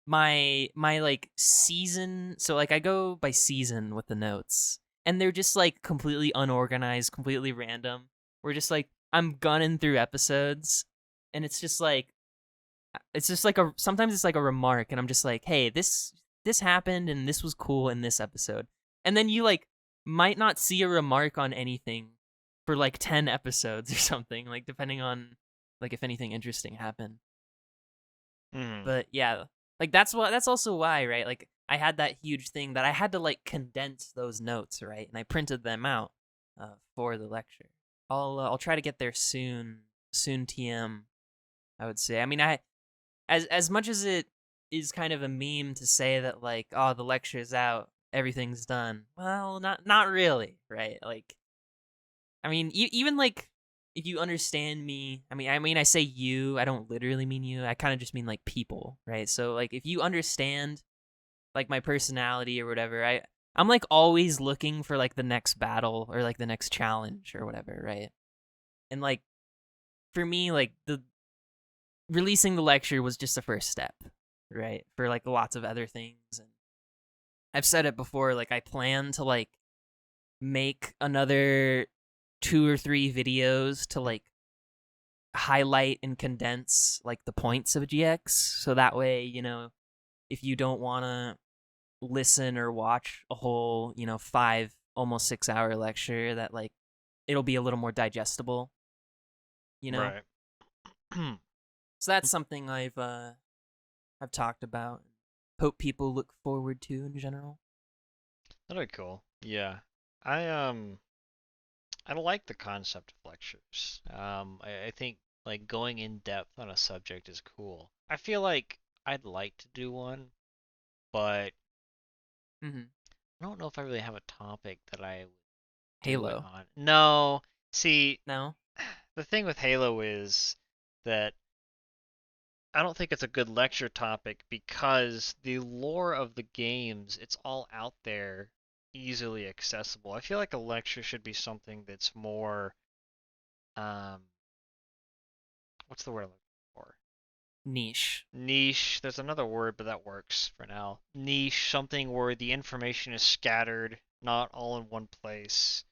my like season, so like I go by season with the notes, and they're just like completely unorganized, completely random. We're just like I'm gunning through episodes, and it's just like it's just like sometimes it's like a remark, and I'm just like, hey, this happened, and this was cool in this episode, and then you like might not see a remark on anything for like 10 episodes or something, like depending on like if anything interesting happened. Mm. But yeah, like that's also why, right? Like I had that huge thing that I had to like condense those notes, right? And I printed them out for the lecture. I'll try to get there soon TM, I would say. I mean, I as much as it is kind of a meme to say that like, oh, the lecture's out, everything's done. Well, not really, right? Like I mean, even like if you understand me, I mean, I say you. I don't literally mean you. I kind of just mean like people, right? So like, if you understand like my personality or whatever, I'm like always looking for like the next battle or like the next challenge or whatever, right? And like for me, like the releasing the lecture was just the first step, right? For like lots of other things, and I've said it before. Like I plan to like make another 2 or 3 videos to like highlight and condense like the points of GX, so that way, if you don't want to listen or watch a whole, 5 almost 6 hour lecture, that like it'll be a little more digestible, you know. Right. So that's something I've talked about, hope people look forward to in general. That'd be cool. Yeah. I I like the concept of lectures. I think like going in depth on a subject is cool. I feel like I'd like to do one, but Mhm. I don't know if I really have a topic that I would do it Halo. on. No. See, No. the thing with Halo is that I don't think it's a good lecture topic because the lore of the games, it's all out there, easily accessible. I feel like a lecture should be something that's more, um, what's the word I'm looking for? Niche. Niche. There's another word, but that works for now. Niche, something where the information is scattered, not all in one place.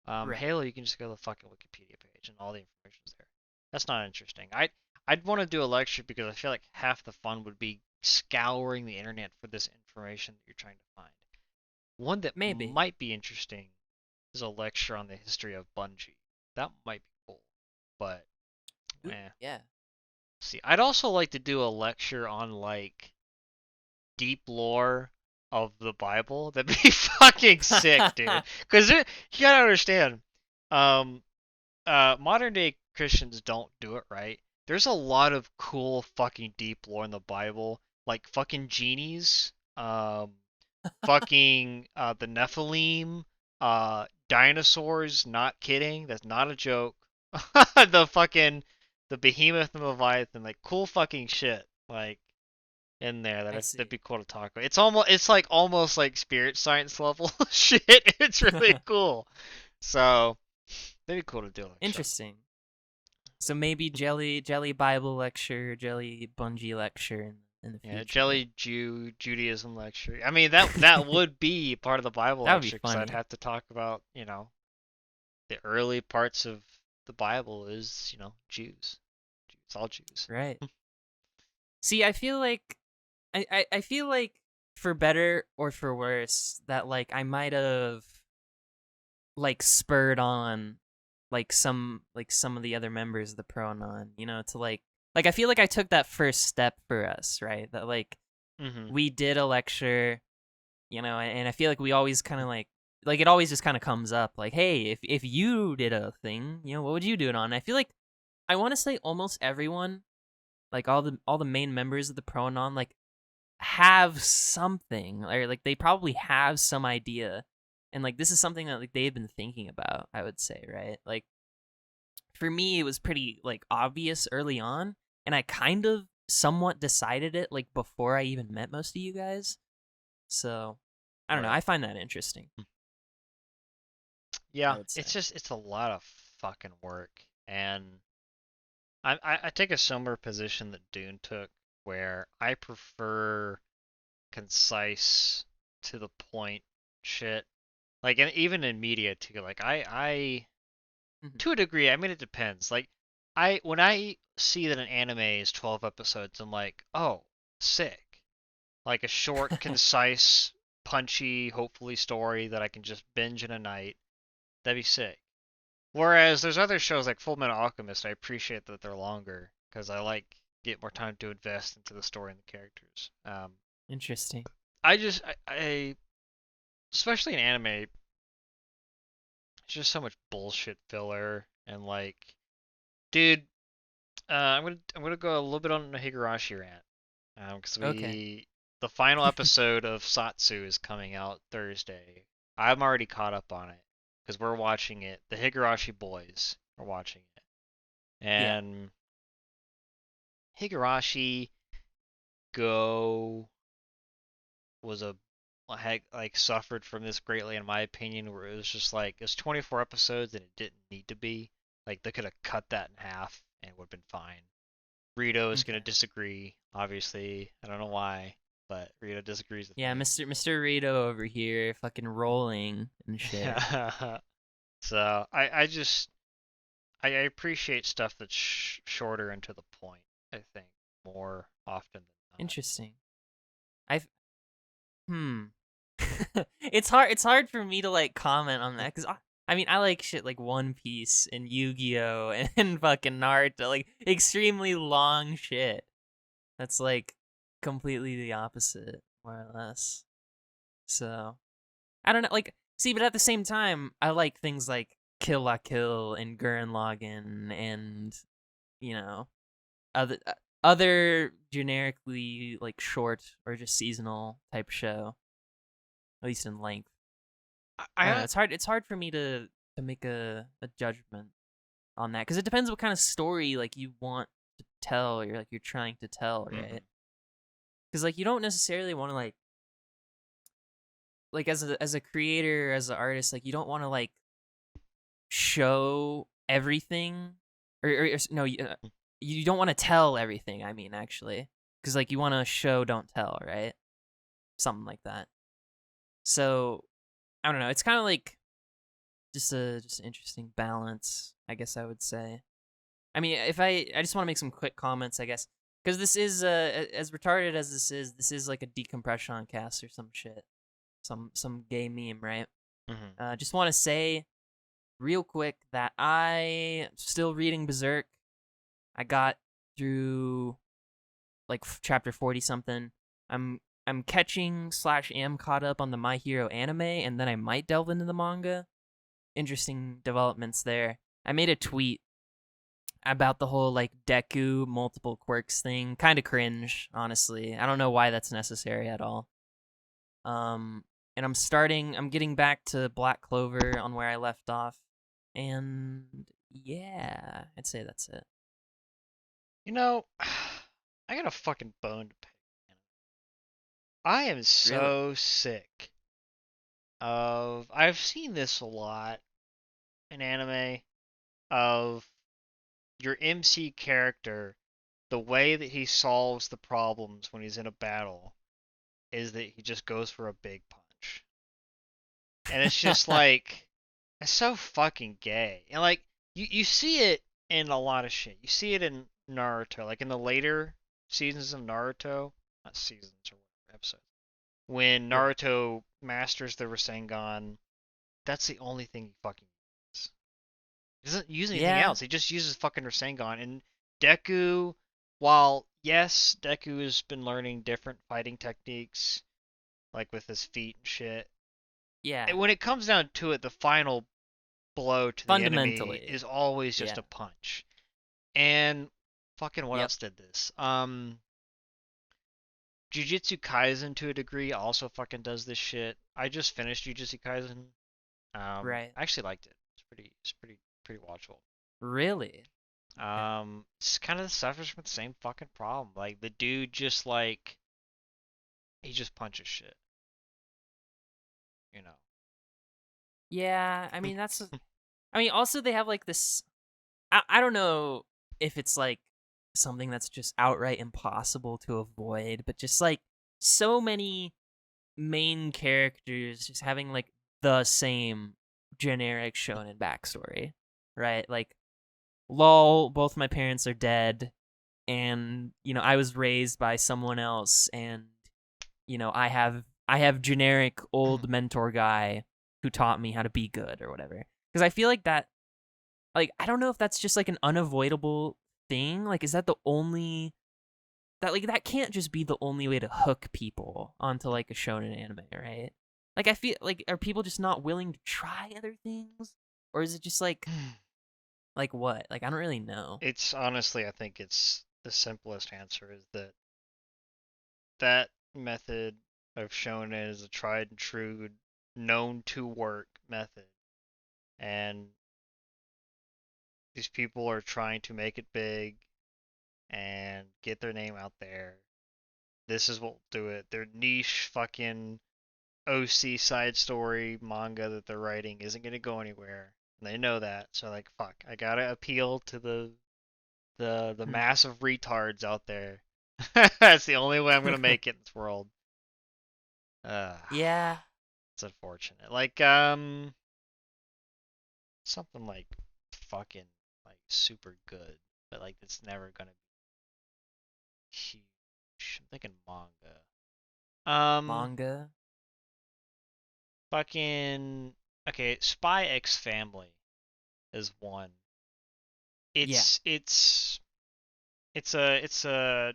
Right. Halo, you can just go to the fucking Wikipedia page and all the information's there. That's not interesting. I'd want to do a lecture because I feel like half the fun would be scouring the internet for this information that you're trying to find. One that Maybe. might be interesting is a lecture on the history of Bungie. That might be cool, but Ooh, eh. yeah. See, I'd also like to do a lecture on like deep lore of the Bible. That'd be fucking sick, dude. Because you gotta understand, um, modern day Christians don't do it right. There's a lot of cool fucking deep lore in the Bible, like fucking genies, fucking the Nephilim, dinosaurs. Not kidding. That's not a joke. The behemoth and Leviathan, like cool fucking shit, like in there I that'd see. be cool to talk about. It's like almost like spirit science level shit. It's really cool. So that'd be cool to do a lecture. Interesting. So maybe Jelly Bible lecture, Jelly Bungie lecture in the Yeah, future. Judaism lecture. I mean that would be part of the Bible That would be lecture because I'd funny. have to talk about the early parts of the Bible is Jews. It's all Jews. Right. See, I feel like for better or for worse that like I might have like spurred on like some of the other members of the pronon, to like I feel like I took that first step for us, right? That like Mhm. we did a lecture, and I feel like we always kind of like it always just kind of comes up like, hey, if you did a thing, what would you do it on? And I feel like I want to say almost everyone, like all the main members of the pronon, like have something, or like they probably have some idea, and like this is something that like they've been thinking about, I would say, right? Like for me it was pretty like obvious early on, and I kind of somewhat decided it like before I even met most of you guys. So I don't know, Right. I find that interesting, I Yeah, would say. it's a lot of fucking work, and I take a similar position that Dune took, where I prefer concise, to the point shit. Like, and even in media too. Like, I Mhm. to a degree, I mean, it depends. Like, when I see that an anime is 12 episodes, I'm like, oh, sick. Like a short, concise, punchy, hopefully story that I can just binge in a night. That'd be sick. Whereas there's other shows like Full Metal Alchemist, I appreciate that they're longer because I like get more time to invest into the story and the characters. Interesting. I especially in anime, it's just so much bullshit filler and like, dude, I'm gonna go a little bit on the Higurashi rant, because Okay. the final episode of Satsu is coming out Thursday. I'm already caught up on it because we're watching it. The Higurashi boys are watching it, Yeah. and Higurashi Go was a had like suffered from this greatly in my opinion, where it was just like it's 24 episodes and it didn't need to be. Like they could have cut that in half and it would have been fine. Rito is gonna Okay. disagree, obviously. I don't know why, but Rito disagrees with Yeah, me. Mr. Rito over here, fucking rolling and shit. Yeah. So I appreciate stuff that's shorter and to the point. I think more often than not. Interesting. I've hmm. It's hard for me to like comment on that because I mean I like shit like One Piece and Yu-Gi-Oh and fucking Naruto, like extremely long shit. That's like completely the opposite, more or less. So I don't know, like see, but at the same time, I like things like Kill La Kill and Gurren Lagann and you know other other generically like short or just seasonal type show, at least in length. I don't know. I It's hard for me to make a judgment on that because it depends what kind of story like you want to tell or like you're trying to tell, mhm. right? Because like you don't necessarily want to like as a creator, as an artist, like you don't want to like show everything or no, you don't want to tell everything. I mean, actually, because like you want to show, don't tell, right? Something like that. So I don't know. It's kind of like just an interesting balance, I guess I would say. I mean, if I just want to make some quick comments, I guess, because this is as retarded as this is like a decompression cast or some shit, some gay meme, right? Mhm. Just want to say real quick that I am still reading Berserk. I got through like chapter 40 something. I'm catching slash am caught up on the My Hero anime, and then I might delve into the manga. Interesting developments there. I made a tweet about the whole like Deku multiple quirks thing. Kind of cringe, honestly. I don't know why that's necessary at all. Um, and I'm getting back to Black Clover on where I left off, and yeah, I'd say that's it. You know, I got a fucking bone to pick. Man. I am Really? so sick of. I've seen this a lot in anime of your MC character, the way that he solves the problems when he's in a battle is that he just goes for a big punch. And it's just like it's so fucking gay. And like you see it in a lot of shit. You see it in Naruto, like in the later seasons of Naruto, not seasons or whatever, episodes. When Right. Naruto masters the Rasengan, that's the only thing he fucking uses. He doesn't use anything Yeah. else. He just uses fucking Rasengan. And Deku, while yes, Deku has been learning different fighting techniques, like with his feet and shit. Yeah. When it comes down to it, the final blow to the enemy Fundamentally. is always just Yeah. a punch. And fucking what Yep. else did this? Jujutsu Kaisen to a degree also fucking does this shit. I just finished Jujutsu Kaisen. Right. I actually liked it. Pretty watchable. Really. Okay. It's kind of suffers from the same fucking problem. Like the dude just like he just punches shit, you know. Yeah. I mean, that's. I mean, also they have like this. I don't know if it's like something that's just outright impossible to avoid, but just like so many main characters just having like the same generic shonen backstory, right? Like lol, both my parents are dead, and I was raised by someone else, and I have generic old mentor guy who taught me how to be good or whatever. Because I feel like that, like, I don't know if that's just like an unavoidable thing. Like, is that the only that like that can't just be the only way to hook people onto like a shonen anime, right? Like, I feel like, are people just not willing to try other things, or is it just like what? Like, I don't really know. It's honestly, I think it's the simplest answer is that that method of shonen is a tried and true, known to work method, and these people are trying to make it big and get their name out there. This is what will do it. Their niche fucking OC side story manga that they're writing isn't gonna go anywhere. And they know that, so like fuck, I gotta appeal to the Hmm. mass of retards out there. That's the only way I'm gonna make it in this world. Uh, Yeah. it's unfortunate. Something like fucking like super good, but like it's never gonna be huge. I'm thinking manga. Um, Manga. fucking okay. Spy X Family is one. Yeah. It's a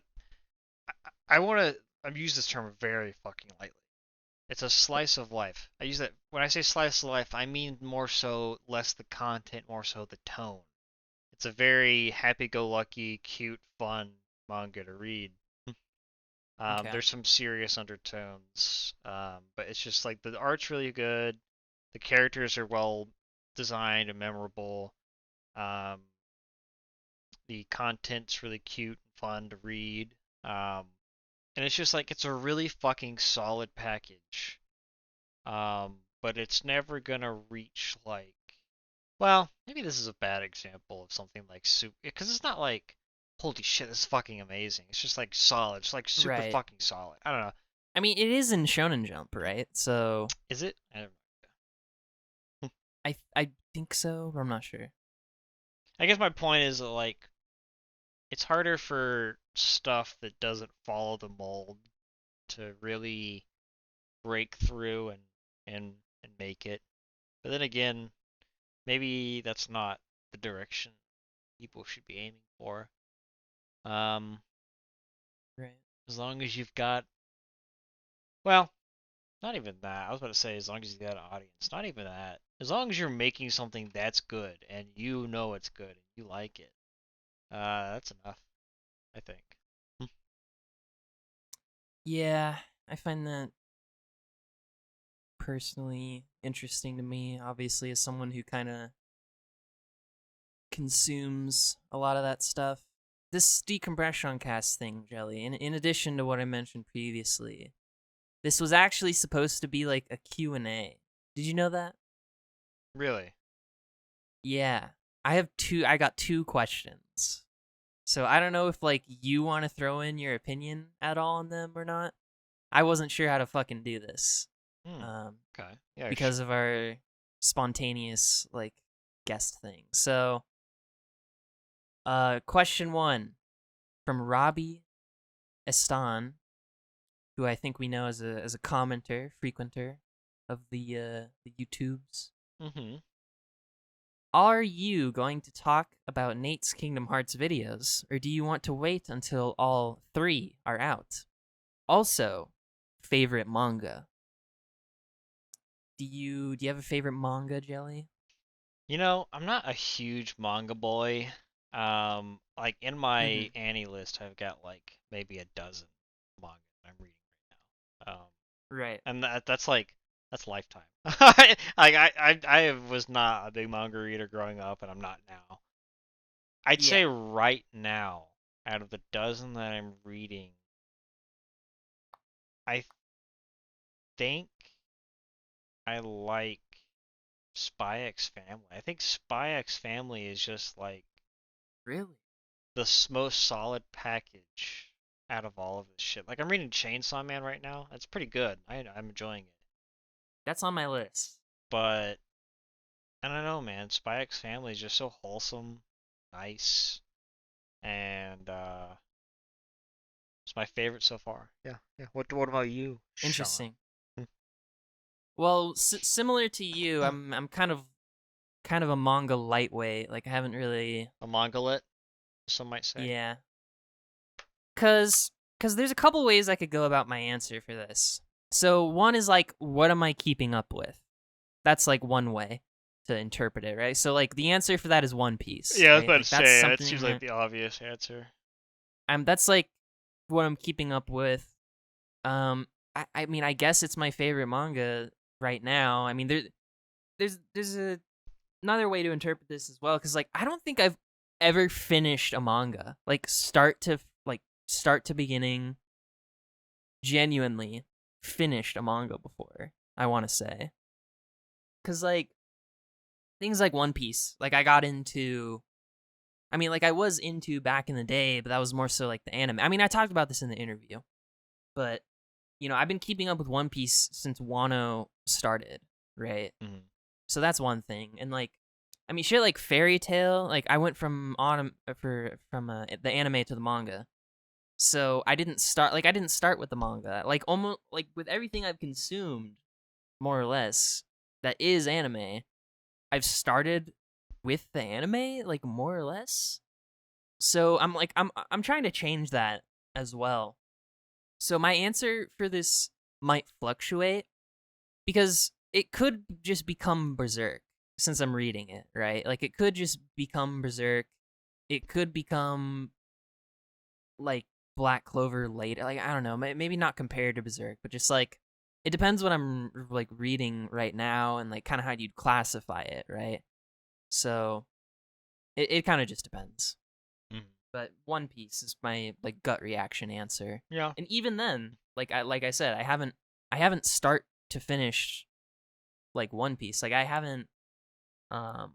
I want to I'm use this term very fucking lightly. It's a slice of life. I use that when I say slice of life, I mean more so less the content, more so the tone. It's a very happy-go-lucky, cute, fun manga to read. Okay. There's some serious undertones, but it's just like the art's really good. The characters are well designed and memorable. Um, the content's really cute and fun to read. And it's just like it's a really fucking solid package. But it's never gonna reach like, well, maybe this is a bad example of something like super, because it's not like, holy shit, this is fucking amazing. It's just like solid. It's like super Right. fucking solid. I don't know. I mean, it is in Shonen Jump, right? So Is it? I don't know. I think so, but I'm not sure. I guess my point is that like it's harder for stuff that doesn't follow the mold to really break through and make it. But then again, maybe that's not the direction people should be aiming for. Um, Right. as long as you've got, well, not even that. I was about to say as long as you've got an audience. Not even that. As long as you're making something that's good and you know it's good and you like it, that's enough, I think. Yeah, I find that personally interesting to me, obviously, as someone who kind of consumes a lot of that stuff. This DecompresSean Cast thing, Jelly, in addition to what I mentioned previously, this was actually supposed to be like a Q&A. Did you know that? Really? Yeah. I got two questions. So I don't know if like you want to throw in your opinion at all on them or not. I wasn't sure how to fucking do this. Hmm. Um Okay. Yeah, because of our spontaneous like guest thing. So, question 1 from Robbie Estan, who I think we know as a commenter, frequenter of the YouTubes. Mm-hmm. Are you going to talk about Nate's Kingdom Hearts videos, or do you want to wait until all 3 are out? Also, favorite manga. Do you have a favorite manga, Jelly? You know, I'm not a huge manga boy. Like in Mm-hmm. my Annie list, I've got like maybe a dozen manga I'm reading right now. Right. And that's like that's lifetime. I was not a big manga reader growing up, and I'm not now. I'd Yeah. say right now, out of the dozen that I'm reading, I think I like Spy X Family. I think Spy X Family is just like Really? the most solid package out of all of this shit. Like I'm reading Chainsaw Man right now. It's pretty good. I'm enjoying it. That's on my list. But I don't know, man. Spy X Family is just so wholesome. nice, and it's my favorite so far. Yeah, yeah. What about you, Sean? Interesting. Well, similar to you, I'm kind of a manga lightweight. Like I haven't really, A mongolit, some might say. yeah, cause there's a couple ways I could go about my answer for this. So one is like, what am I keeping up with? That's like one way to interpret it, right? So like the answer for that is One Piece, Yeah, I was right? about to Like that's say that seems something like that the obvious answer. that's like what I'm keeping up with. Um, I mean, I guess it's my favorite manga right now. I mean, there's another way to interpret this as well, because like I don't think I've ever finished a manga like start to beginning, genuinely finished a manga before. I want to say, because like things like One Piece, like I got into. I mean, like I was into back in the day, but that was more so like the anime. I mean, I talked about this in the interview, but I've been keeping up with One Piece since Wano started, right? Mm-hmm. So that's one thing. And like, I mean, shit like Fairy Tail, like I went from from the anime to the manga. So I didn't start with the manga. Like almost like with everything I've consumed, more or less, that is anime, I've started with the anime, like more or less. So I'm like I'm trying to change that as well. So my answer for this might fluctuate because it could just become Berserk since I'm reading it, right? Like it could just become Berserk. It could become like Black Clover later. Like I don't know, maybe not compared to Berserk, but just like it depends what I'm like reading right now and like kind of how you'd classify it, right? So it kind of just depends. Mm-hmm. But One Piece is my like gut reaction answer. Yeah. And even then, like I said, I haven't start to finish like One Piece. Like I haven't um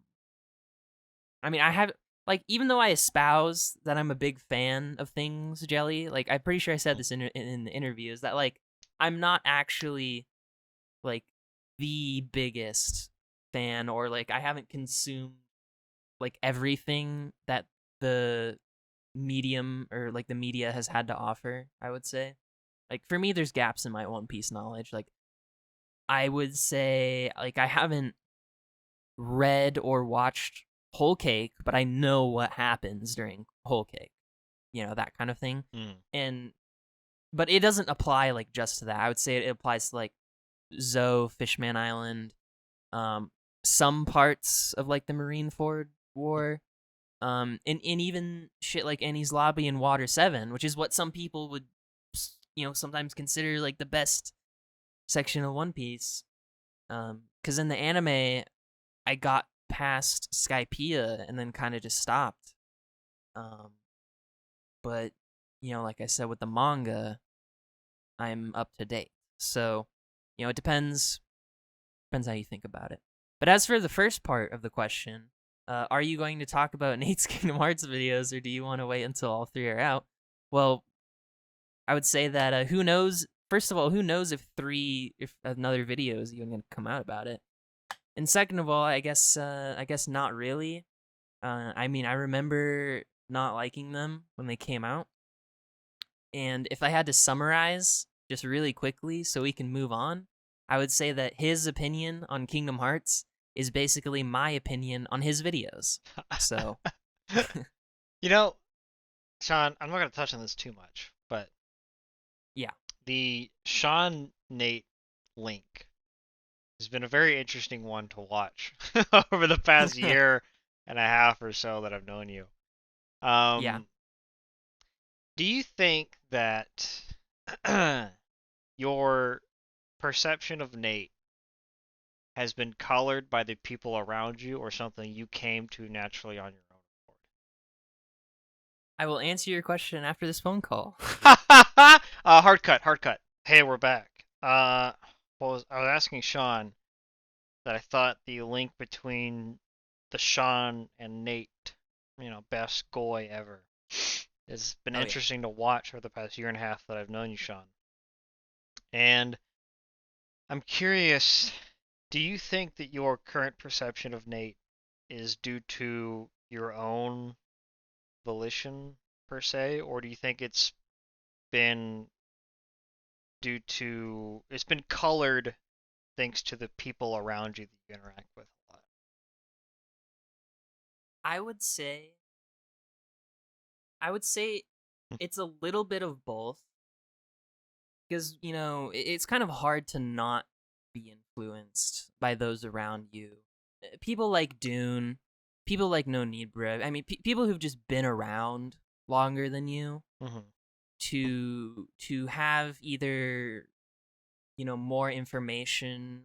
I mean I have like even though I espouse that I'm a big fan of things, Jelly, like I'm pretty sure I said this in the interview, is that like I'm not actually like the biggest fan, or like I haven't consumed like everything that the medium or like the media has had to offer, I would say. Like for me there's gaps in my One Piece knowledge. Like I would say like I haven't read or watched Whole Cake, but I know what happens during Whole Cake. That kind of thing. Mm. And but it doesn't apply like just to that. I would say it applies to like Zoe, Fishman Island, um some parts of like the Marineford War, and even shit like Annie's Lobby and Water 7, which is what some people would sometimes consider like the best section of One Piece. Because in the anime, I got past Skypiea and then kind of just stopped. Um, but like I said, with the manga, I'm up to date. So, it depends how you think about it. But as for the first part of the question, are you going to talk about Nate's Kingdom Hearts videos, or do you want to wait until all three are out? Well, I would say that who knows? First of all, who knows if another video is even going to come out about it? And second of all, I guess not really. I mean, I remember not liking them when they came out, and if I had to summarize just really quickly so we can move on, I would say that his opinion on Kingdom Hearts is basically my opinion on his videos. So, You know, Sean, I'm not going to touch on this too much, but yeah. the Sean Nate link has been a very interesting one to watch over the past year and a half or so that I've known you. Yeah. Do you think that your perception of Nate has been colored by the people around you or something you came to naturally on your own I will answer your question after this phone call. accord? Hard cut, hard cut. Hey, we're back. I was asking Sean that I thought the link between the Sean and Nate, best goy ever, has been Oh yeah. interesting to watch over the past year and a half that I've known you, Sean. And I'm curious, do you think that your current perception of Nate is due to your own volition per se, or do you think been it's been colored thanks to the people around you that you interact with a lot? I would say I would say it's a little bit of both because it's kind of hard to not be influenced by those around you. People like Dune, people like No Need Brev. I mean, people who've just been around longer than you Mm-hmm. to have either more information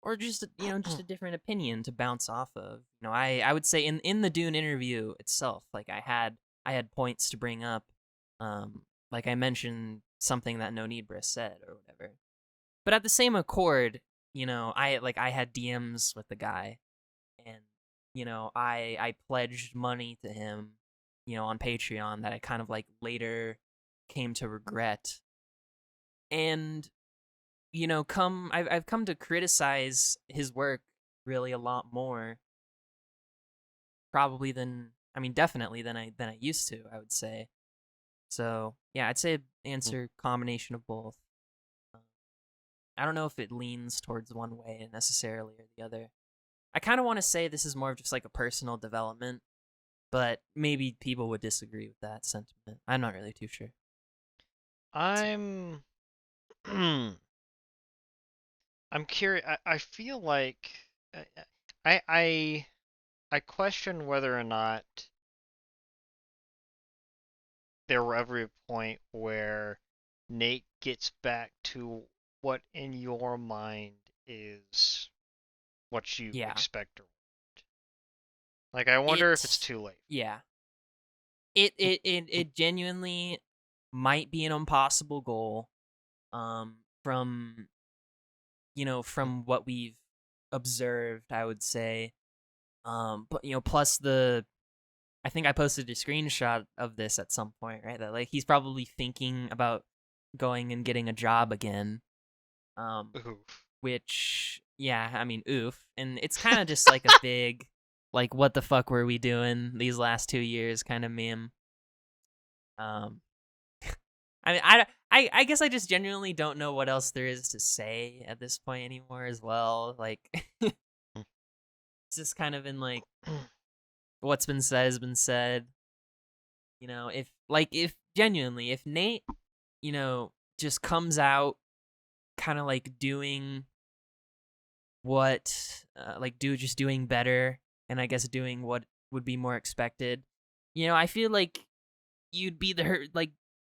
or just a different opinion to bounce off of. I would say in the Dune interview itself, like I had points to bring up, like I mentioned something that No Need Briss said or whatever. But at the same accord, I had DMs with the guy, and I pledged money to him, on Patreon that I kind of like later came to regret, and I've come to criticize his work really a lot more, probably than I mean definitely than I used to, I would say. So yeah, I'd say answer combination of both. Um, I don't know if it leans towards one way necessarily or the other. I kind of want to say this is more of just like a personal development, but maybe people would disagree with that sentiment. I'm not really too sure. I'm I'm curious. I feel like I I I I question whether or not there will ever be a point where Nate gets back to what in your mind is what you Yeah, expect or want. Like, I wonder if it's it too late. yeah, it genuinely might be an impossible goal, from from what we've observed, I would say. But plus I think I posted a screenshot of this at some point, right? That like he's probably thinking about going and getting a job again. Um, Oof. which yeah, I mean, oof, and it's kind of just like a big, like, what the fuck were we doing these last 2 years kind of meme. Um, I mean, I guess I just genuinely don't know what else there is to say at this point anymore as well. Like, it's just kind of in like what's been said has been said. If genuinely, if Nate, just comes out kind of like doing what, just doing better, and I guess doing what would be more expected, I feel like you'd be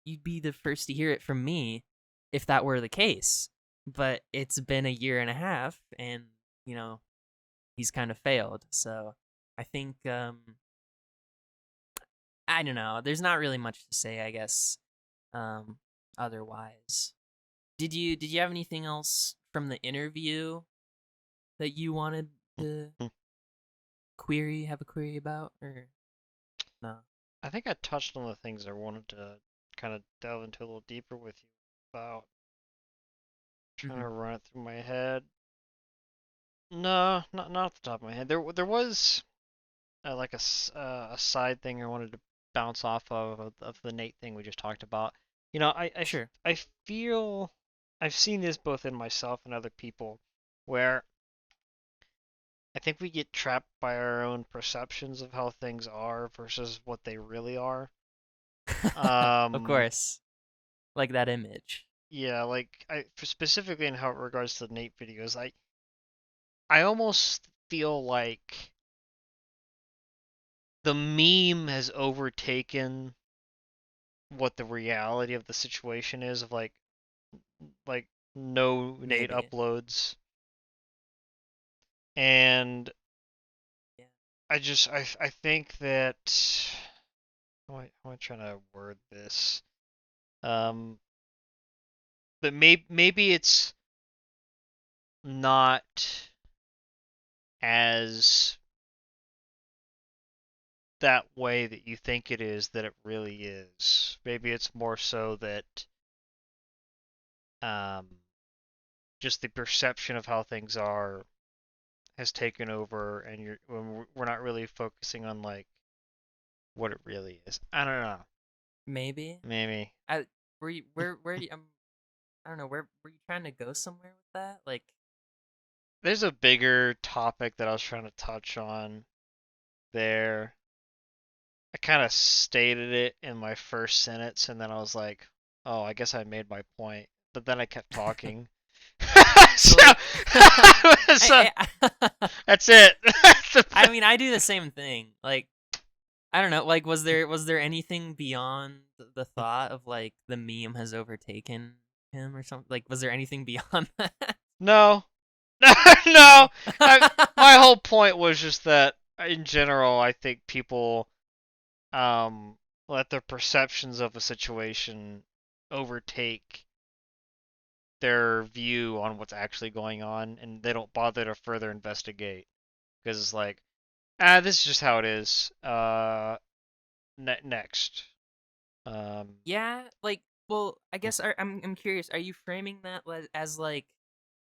you'd be the first to hear it from me if that were the case. But it's been a year and a half, and you know he's kind of failed. So I think I don't know. There's not really much to say, I guess. Um, otherwise, did you have anything else from the interview that you wanted to have a query about, or no? I think I touched on the things I wanted to kind of delve into a little deeper with you about. Trying Mm-hmm. to run it through my head. No, not off the top of my head. There was like a side thing I wanted to bounce off of the Nate thing we just talked about. Sure. I feel I've seen this both in myself and other people, where I think we get trapped by our own perceptions of how things are versus what they really are. Of Um, course, like that image. yeah, like specifically in how it regards to the Nate videos, I almost feel like the meme has overtaken what the reality of the situation is of like no Nate Maybe. uploads. And Yeah. I think that how am I trying to word this? Um but maybe it's not as that way that you think it is that it really is. Maybe it's more so that um just the perception of how things are has taken over, and we're not really focusing on like what it really is. I don't know. Maybe. Maybe. I were you where you, I don't know, where were you trying to go somewhere with that? Like, There's a bigger topic that I was trying to touch on there. I kind of stated it in my first sentence, and then I was like, "Oh, I guess I made my point." But then I kept talking. so so, like, so I that's it. I mean, I do the same thing. Like, I don't know. Like, was there anything beyond the thought of like the meme has overtaken him or something? Like, was there anything beyond that? No, No. no. My whole point was just that, in general, I think people let their perceptions of a situation overtake their view on what's actually going on, and they don't bother to further investigate because it's like, this is just how it is. Next. Um, Yeah, like, well, I guess I'm curious. Are you framing that as like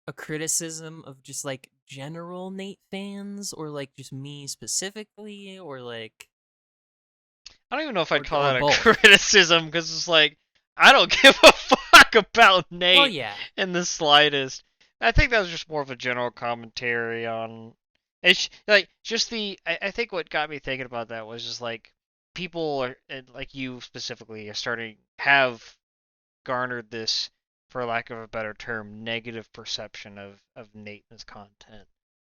a criticism of just like general Nate fans, or like just me specifically, or like, I don't even know if I'd call or that a both? criticism because it's like I don't give a fuck about Well, Nate yeah, in the slightest. I think that was just more of a general commentary on it's like just the. I think what got me thinking about that was just like people are and like you specifically are starting have garnered this, for lack of a better term, negative perception of Nate and his content.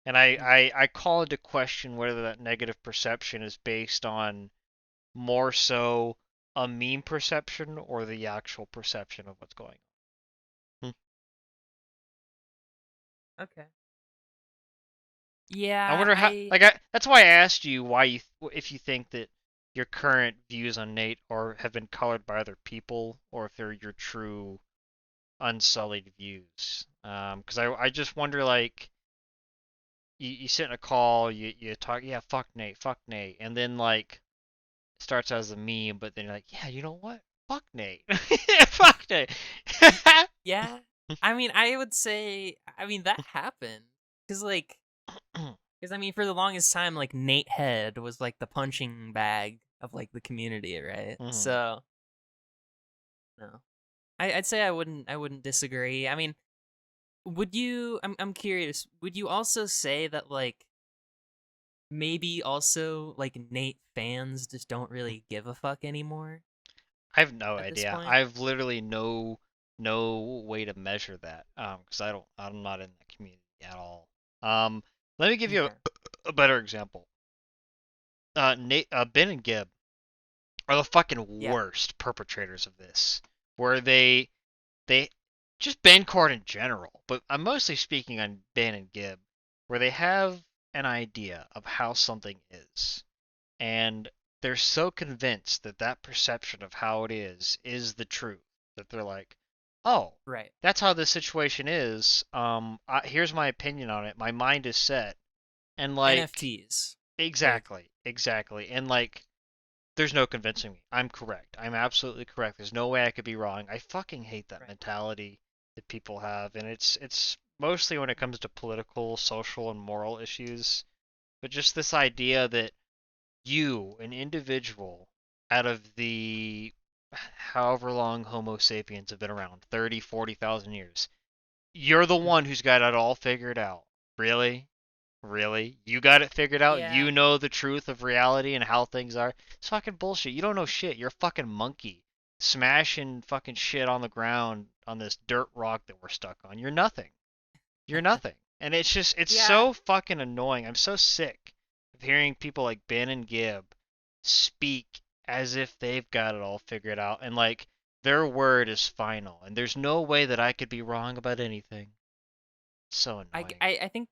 And I call into question whether that negative perception is based on more so a meme perception or the actual perception of what's going on. okay, I yeah, wonder how. That's why I asked you why if you think that your current views on Nate or have been colored by other people, or if they're your true unsullied views. Because I just wonder like you sit in a call, you talk, yeah, fuck Nate, and then like it starts as a meme, but then you're like, yeah, you know what? Fuck Nate. Fuck Nate. yeah. I mean, I would say, I mean, that happened because like, because I mean, for the longest time, like Nate Head was like the punching bag of like the community, right? Mhm. So no, I'd say I wouldn't disagree. I mean, would you? I'm curious. Would you also say that like maybe also like Nate fans just don't really give a fuck anymore I have no at this idea. point? I've literally no way to measure that. Because I'm not in that community at all. Let me give you Okay. a better example. Ben and Gib are the fucking Yeah. worst perpetrators of this, where they just Bancord in general, but I'm mostly speaking on Ben and Gib, where they have an idea of how something is, and they're so convinced that that perception of how it is the truth that they're like, oh, Right. that's how this situation is. Here's my opinion on it. My mind is set, and like NFTs. Like, exactly, and like there's no convincing me. I'm correct. I'm absolutely correct. There's no way I could be wrong. I fucking hate that right. mentality that people have, and it's mostly when it comes to political, social, and moral issues. But just this idea that you, an individual, out of the however long Homo sapiens have been around, 30, 40,000 years, you're the Mhm. one who's got it all figured out. Really? Really? You got it figured out? Yeah. You know the truth of reality and how things are? It's fucking bullshit. You don't know shit. You're a fucking monkey smashing fucking shit on the ground on this dirt rock that we're stuck on. You're nothing. You're nothing. And it's Yeah. so fucking annoying. I'm so sick of hearing people like Ben and Gib speak as if they've got it all figured out and like their word is final and there's no way that I could be wrong about anything. It's so annoying. I think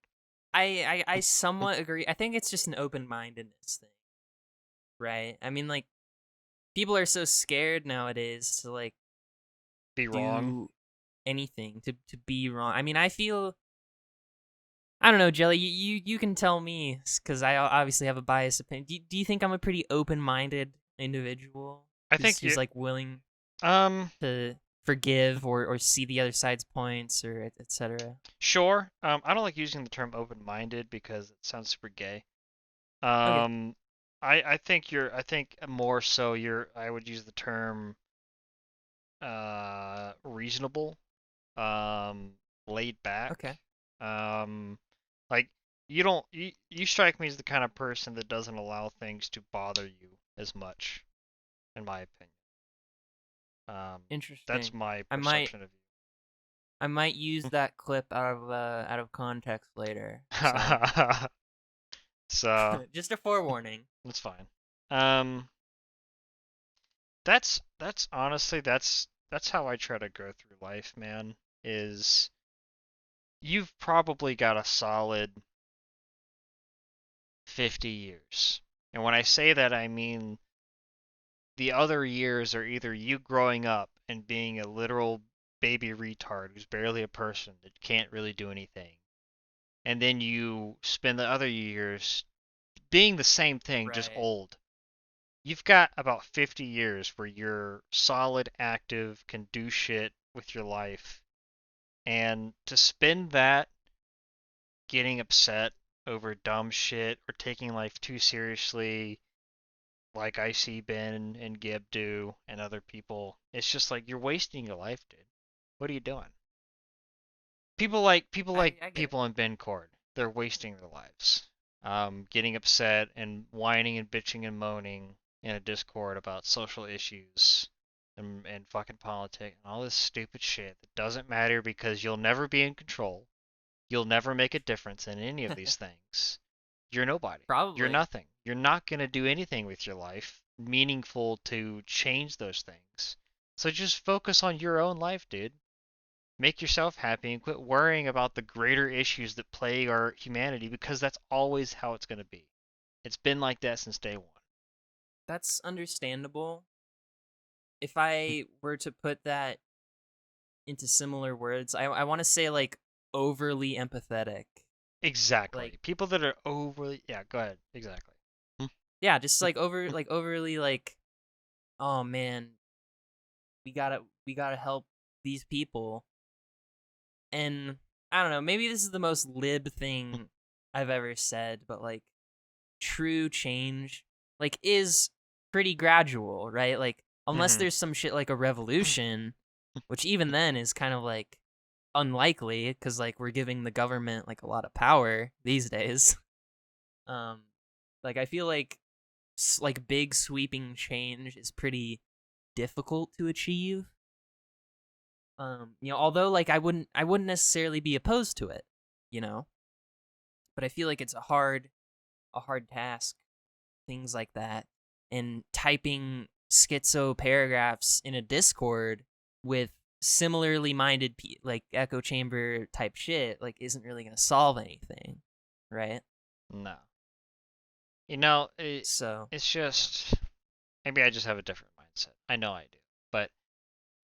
I somewhat agree. I think it's just an open-mindedness thing, right? I mean, like, people are so scared nowadays to like Be wrong. do anything, to be wrong. I mean, I don't know, Jelly. You can tell me because I obviously have a biased opinion. Do you think I'm a pretty open-minded individual I who's think you who's like willing um to forgive or see the other side's points, or etc. sure. I don't like using the term open-minded because it sounds super gay. Okay. Um I think more so I would use the term reasonable, um, laid back. Okay. Um, like you strike me as the kind of person that doesn't allow things to bother you as much, in my opinion. That's Interesting. my I might perception of I might use that clip out of context later. So you. So just a forewarning. that's fine. Um, that's honestly that's how I try to go through life, man. Is you've probably got a solid 50 years. And when I say that, I mean the other years are either you growing up and being a literal baby retard who's barely a person that can't really do anything. And then you spend the other years being the same thing, just Right. old. You've got about 50 years where you're solid, active, can do shit with your life. And to spend that getting upset over dumb shit or taking life too seriously, like I see Ben and Gib do and other people, it's just like you're wasting your life, dude. What are you doing? People like I get it. people in Ben Cord. They're wasting their lives. Getting upset and whining and bitching and moaning in a Discord about social issues and fucking politics and all this stupid shit that doesn't matter because you'll never be in control. You'll never make a difference in any of these things. You're nobody. You're Probably. nothing. You're not going to do anything with your life meaningful to change those things. So just focus on your own life, dude. Make yourself happy and quit worrying about the greater issues that plague our humanity because that's always how it's going to be. It's been like that since day one. That's understandable. If I were to put that into similar words, I want to say like overly empathetic. Exactly. Like People that are overly, yeah, go ahead. Exactly. yeah, just like overly like, oh man, we gotta help these people. And I don't know, maybe this is the most lib thing I've ever said, but like true change like is pretty gradual, right? Like unless Mm-hmm. there's some shit like a revolution, which even then is kind of like unlikely cuz like we're giving the government like a lot of power these days. Um like I feel like big sweeping change is pretty difficult to achieve. Although like I wouldn't necessarily be opposed to it, you know, but I feel like it's a hard task, things like that, and typing schizo paragraphs in a Discord with similarly minded like echo chamber type shit like isn't really gonna solve anything, right? No. You know, So it's just maybe I just have a different mindset. I know I do, but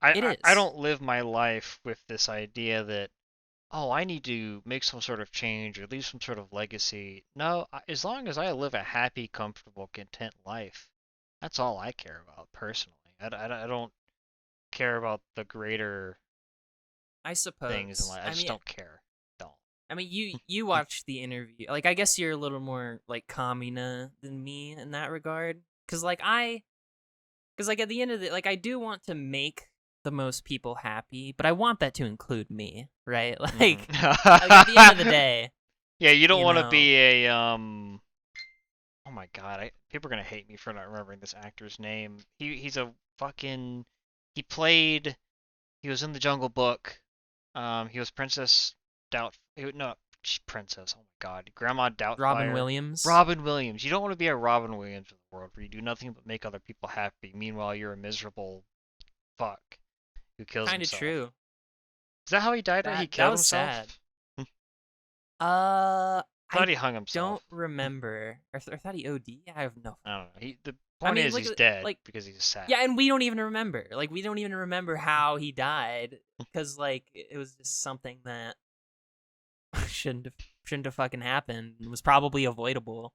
I, it I is. don't live my life with this idea that oh I need to make some sort of change or leave some sort of legacy. No, as long as I live a happy, comfortable, content life, that's all I care about personally. I don't care about the greater I things in suppose. life. I just don't care. Don't. I mean, you watched the interview. Like, I guess you're a little more like Kamina than me in that regard. Cause like at the end of the like, I do want to make the most people happy, but I want that to include me, right? Like at the end of the Mm-hmm. day, Yeah, you don't you want to know, be a Oh my god, people are gonna hate me for not remembering this actor's name. He's a fucking he played he was in the Jungle Book. He was Princess Doubt no Princess. Oh my god, Grandma Robin Doubtfire. Williams. Robin Williams. You don't want to be a Robin Williams in the world where you do nothing but make other people happy. Meanwhile, you're a miserable fuck who kills Kind of himself. true. Is that how he died? Or he That killed was sad. himself? I Thought he hung himself. don't remember. I thought he OD. I have no. I don't know. The I point mean, is he's dead like because he's sad. yeah, and we don't even remember. Like we don't even remember how he died because like it was just something that shouldn't have shouldn't have fucking happened. It was probably avoidable.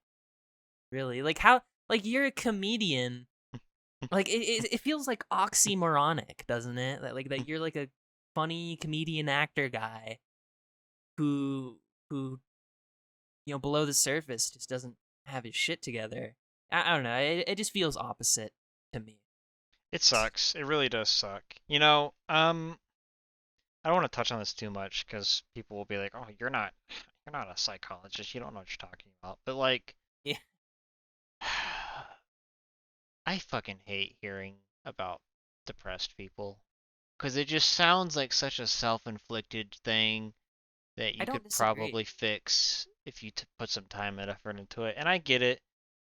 Really, like how like you're a comedian. Like it feels like oxymoronic, doesn't it? That like that you're like a funny comedian actor guy who below the surface just doesn't have his shit together. I don't know. It just feels opposite to me. It sucks. It really does suck. I don't want to touch on this too much because people will be like, "Oh, you're not a psychologist. You don't know what you're talking about." But like, Yeah. I fucking hate hearing about depressed people because it just sounds like such a self-inflicted thing that I you don't could disagree. probably fix if you put some time and effort into it. And I get it.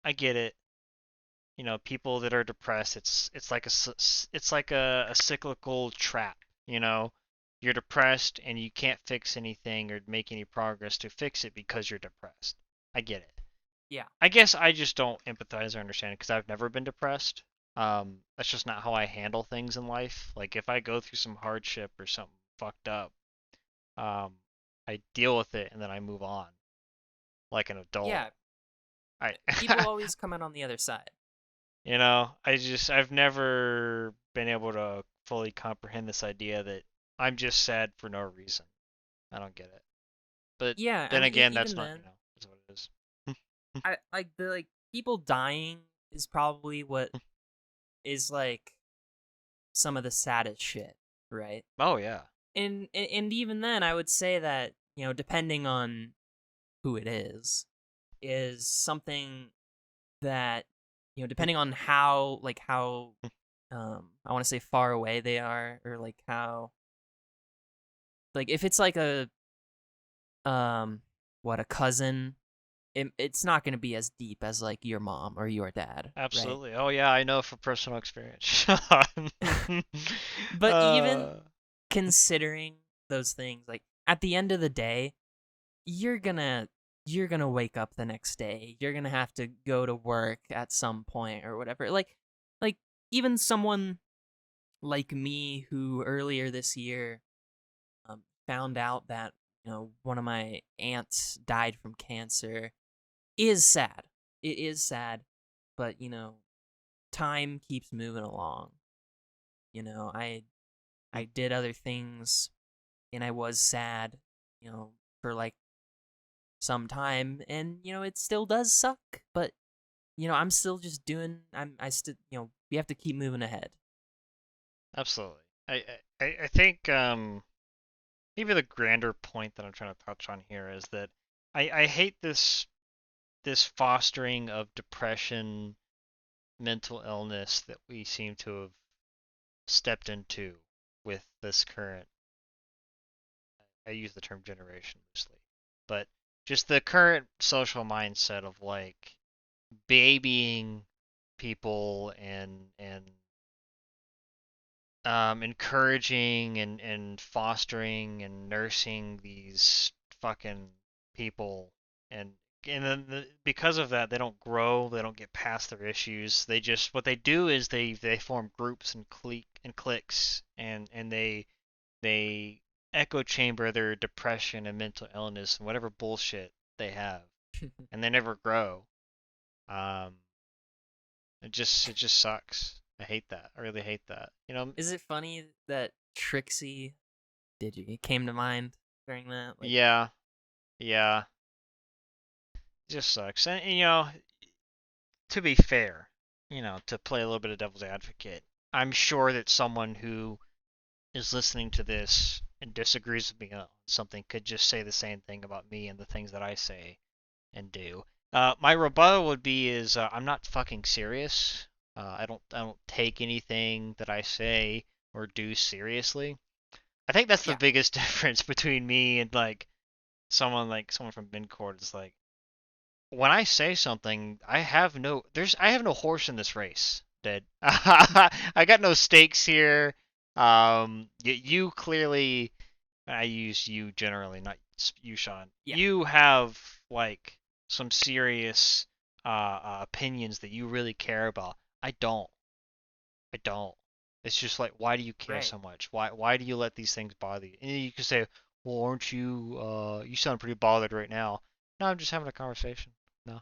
I get it. People that are depressed, it's like a cyclical trap. You're depressed and you can't fix anything or make any progress to fix it because you're depressed. I get it. Yeah. I guess I just don't empathize or understand it because I've never been depressed. That's just not how I handle things in life. Like if I go through some hardship or something fucked up, um, I deal with it and then I move on like an adult. Yeah. I People always come out on the other side. I've never been able to fully comprehend this idea that I'm just sad for no reason. I don't get it. But Yeah, I then mean, again, that's even not, then, is what it is. I like the like people dying is probably what is like some of the saddest shit, right? Oh yeah. And even then, I would say that depending on who it is something that depending on how I want to say far away they are, or like how, like if it's like a um what, a cousin, it's not going to be as deep as like your mom or your dad, right? Absolutely. Oh yeah, I know from personal experience. But even uh, considering those things, like at the end of the day, you're gonna you're gonna wake up the next day. You're gonna have to go to work at some point or whatever. Like even someone like me who earlier this year found out that one of my aunts died from cancer is sad. It is sad, but time keeps moving along. I did other things and I was sad, for like some time, and it still does suck, but I'm still just doing. I still, we have to keep moving ahead. Absolutely. I think maybe the grander point that I'm trying to touch on here is that I hate this fostering of depression, mental illness that we seem to have stepped into with this current, I use the term generation loosely, but just the current social mindset of like babying people and encouraging and fostering and nursing these fucking people, and then because of that they don't grow, they don't get past their issues. They just, what they do is they form groups and cliques, and they echo chamber their depression and mental illness and whatever bullshit they have, and they never grow. um it just sucks. I hate that. I really hate that. Is it funny that Trixie Digi came to mind during that? Like, Yeah, yeah, it just sucks. And to be fair, to play a little bit of devil's advocate, I'm sure that someone who is listening to this and disagrees with me on something could just say the same thing about me and the things that I say and do. My rebuttal would be is I'm not fucking serious. I don't take anything that I say or do seriously. I think that's the yeah, biggest difference between me and like someone from Bincourt is like, when I say something, I have no horse in this race. Dead. I got no stakes here. You clearly, I use you generally, not you, Sean. yeah, You have like some serious opinions that you really care about. I don't. I don't. It's just like, why do you care right. so much? Why do you let these things bother you? And you can say, well, aren't you? You sound pretty bothered right now. No, I'm just having a conversation. No,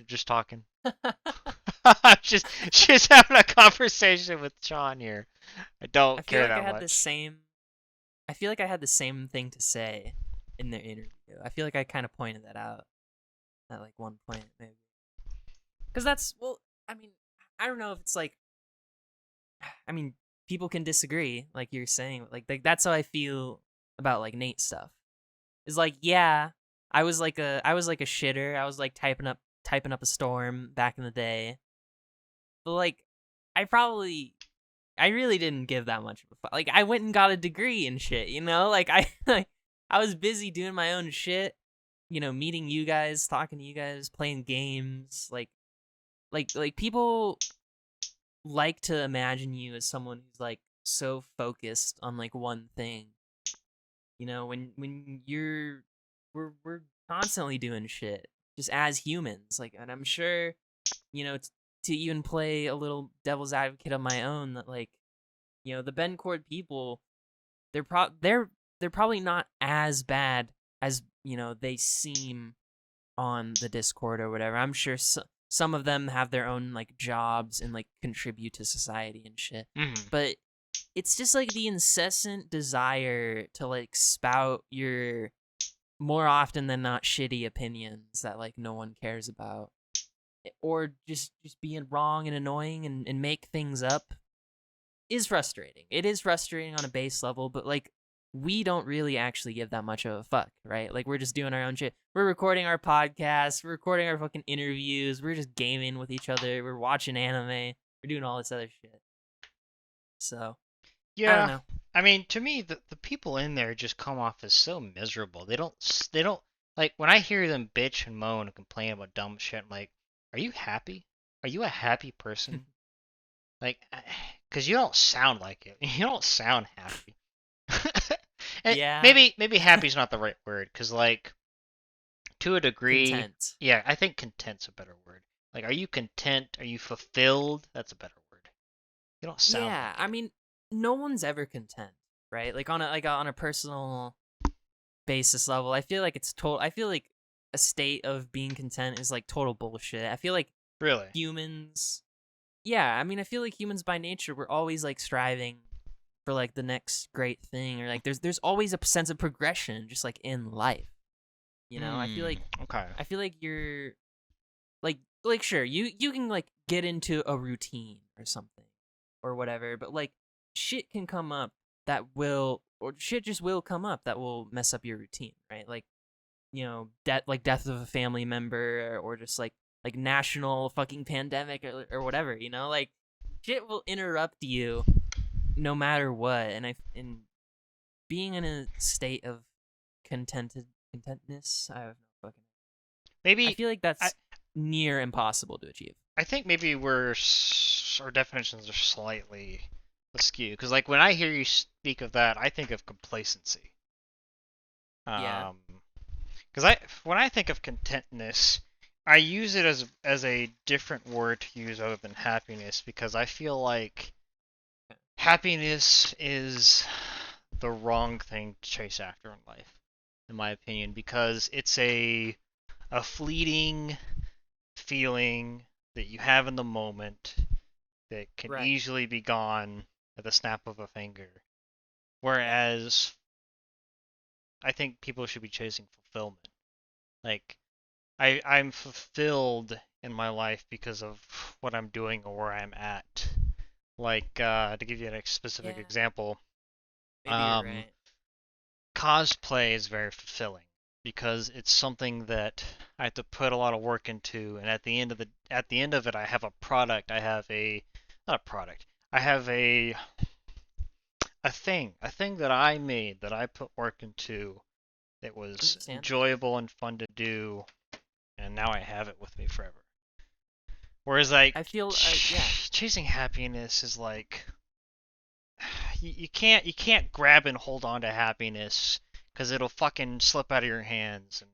just talking. I'm just having a conversation with Sean here. I I don't feel care like I that had the much. same. I feel like I had the same thing to say in the interview. I feel like I kind of pointed that out at like one point, maybe. Because that's, well, I mean, I don't know if it's like, I mean, people can disagree, like you're saying. Like that's how I feel about like Nate stuff. Is like, yeah, I was like a shitter. I was like typing up a storm back in the day. But like, I really didn't give that much of a fuck. Like, I went and got a degree and shit, you know? Like, I was busy doing my own shit, you know, meeting you guys, talking to you guys, playing games. Like people like to imagine you as someone who's like so focused on like one thing. You know, when we're constantly doing shit just as humans. Like, and I'm sure, you know, to even play a little devil's advocate of my own, that like, you know, the Bencord people, they're probably not as bad as, you know, they seem on the Discord or whatever. I'm sure some of them have their own like jobs and like contribute to society and shit. Mm-hmm. But it's just like the incessant desire to like spout your more often than not shitty opinions that like no one cares about, or just being wrong and annoying and make things up is frustrating. It is frustrating on a base level, but like we don't really actually give that much of a fuck, right? Like we're just doing our own shit. We're recording our podcasts, we're recording our fucking interviews, we're just gaming with each other, we're watching anime, we're doing all this other shit. So, I don't Yeah, know. I mean, to me, the people in there just come off as so miserable. They don't like when I hear them bitch and moan and complain about dumb shit. I'm like, are you happy? Are you a happy person? Like, because you don't sound like it. You don't sound happy. And Yeah, maybe happy's not the right word, because like to a degree, content. yeah, I think content's a better word. Like, are you content? Are you fulfilled? That's a better word. You don't sound Yeah, like I it. mean, no one's ever content, right? Like on a personal basis level, I feel like it's total. I feel like a state of being content is like total bullshit. I feel like Really? humans, yeah, I mean, I feel like humans by nature, we're always like striving for like the next great thing, or like there's always a sense of progression, just like in life. You know, Hmm. Okay. I feel like you're like sure you can like get into a routine or something or whatever, but like shit can come up that will, or shit just will come up that will mess up your routine, right? Like, you know, death of a family member, or just like national fucking pandemic, or whatever, you know, like shit will interrupt you no matter what. And being in a state of contentedness, I have no fucking, I Maybe feel like I that's near impossible to achieve. I think maybe our definitions are slightly askew, because like when I hear you speak of that, I think of complacency. Yeah. Um, because I when I think of contentness, I use it as a different word to use other than happiness, because I feel like happiness is the wrong thing to chase after in life, in my opinion, because it's a fleeting feeling that you have in the moment that can Right. easily be gone at the snap of a finger. Yeah. Whereas I think people should be chasing fulfillment. Like I'm fulfilled in my life because of what I'm doing or where I'm at. Like to give you a specific Yeah. example, Maybe you're um, right. cosplay is very fulfilling because it's something that I have to put a lot of work into, and at the end of it, I have a product. I have a not a product. I have a thing that I made that I put work into. It was Understandable. enjoyable and fun to do, and now I have it with me forever. Whereas like I feel yeah. chasing happiness is like you can't grab and hold on to happiness because it'll fucking slip out of your hands, and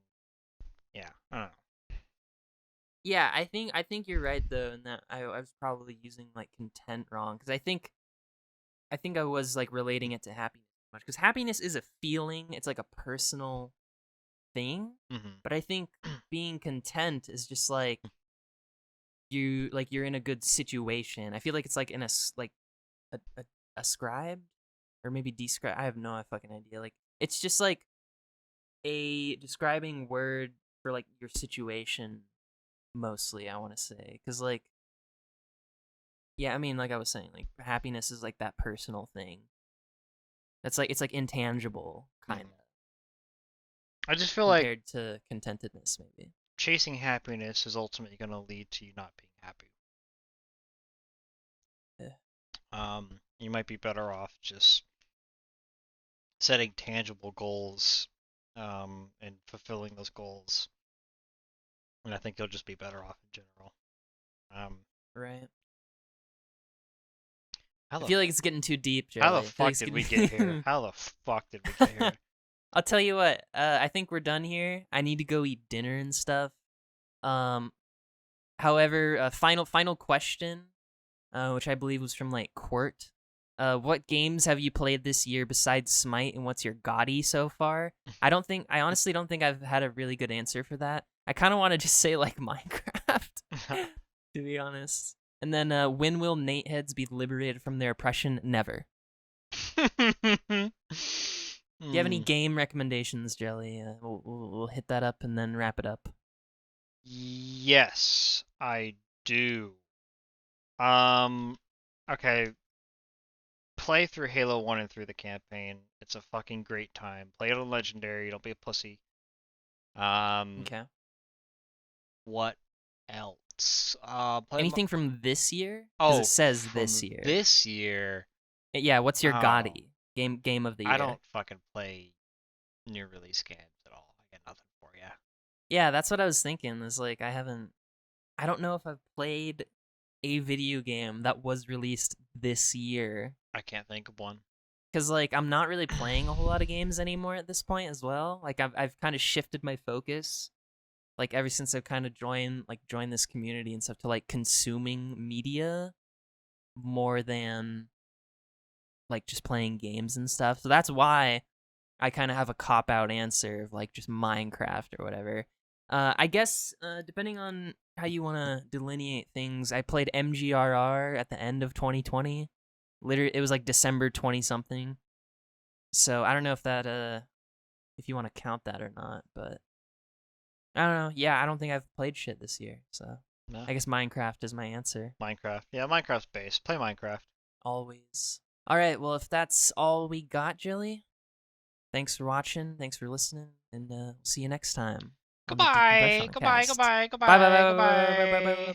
yeah, I don't know. Yeah, I think you're right though, in that I was probably using like content wrong, cuz I think I was like relating it to happiness much, cuz happiness is a feeling, it's like a personal thing, Mm-hmm. but I think being content is just like you're in a good situation. I feel like it's like in like a ascribed, or maybe describe, I have no fucking idea. Like it's just like a describing word for like your situation mostly, I want to say, because like, yeah, I mean, like I was saying, like happiness is like that personal thing. That's like it's like intangible kind of I just feel like compared to contentedness, maybe. chasing happiness is ultimately going to lead to you not being happy. You might be better off just setting tangible goals, and fulfilling those goals. And I think you'll just be better off in general. Right. How I the feel like it's getting too deep, Jelly. how I the feel like fuck it's did we getting- get here? How the fuck did we get here? I'll tell you what. I think we're done here. I need to go eat dinner and stuff. However, final question, which I believe was from like Court. What games have you played this year besides Smite, and what's your GOTY so far? I honestly don't think I've had a really good answer for that. I kind of want to just say like Minecraft, to be honest. And then, when will Nate heads be liberated from their oppression? Never. Do you have any game recommendations, Jelly? We'll hit that up and then wrap it up. Yes, I do. Okay. Play through Halo 1 and through the campaign. It's a fucking great time. Play it on Legendary. Don't be a pussy. Okay. What else? Anything from this year? Oh, Because it says from this year. this year. Yeah, what's your Oh. GOTY? Game of the year. I don't fucking play new release games at all. I got nothing for you. Yeah, that's what I was thinking. Is like I don't know if I've played a video game that was released this year. I can't think of one. Cause like I'm not really playing a whole lot of games anymore at this point as well. Like I've kind of shifted my focus, like ever since I've kind of joined this community and stuff, to like consuming media more than like just playing games and stuff. So that's why I kind of have a cop out answer of like just Minecraft or whatever. I guess depending on how you want to delineate things, I played MGRR at the end of 2020. Literally, it was like December 20 something. So I don't know if you want to count that or not, but I don't know. Yeah, I don't think I've played shit this year, so No. I guess Minecraft is my answer. Minecraft. Yeah, Minecraft's base. Play Minecraft. Always. All right, well, if that's all we got, Jilly, thanks for watching, thanks for listening, and see you next time. Goodbye. Goodbye. Goodbye. Goodbye. Bye bye bye bye Goodbye. bye bye bye bye bye.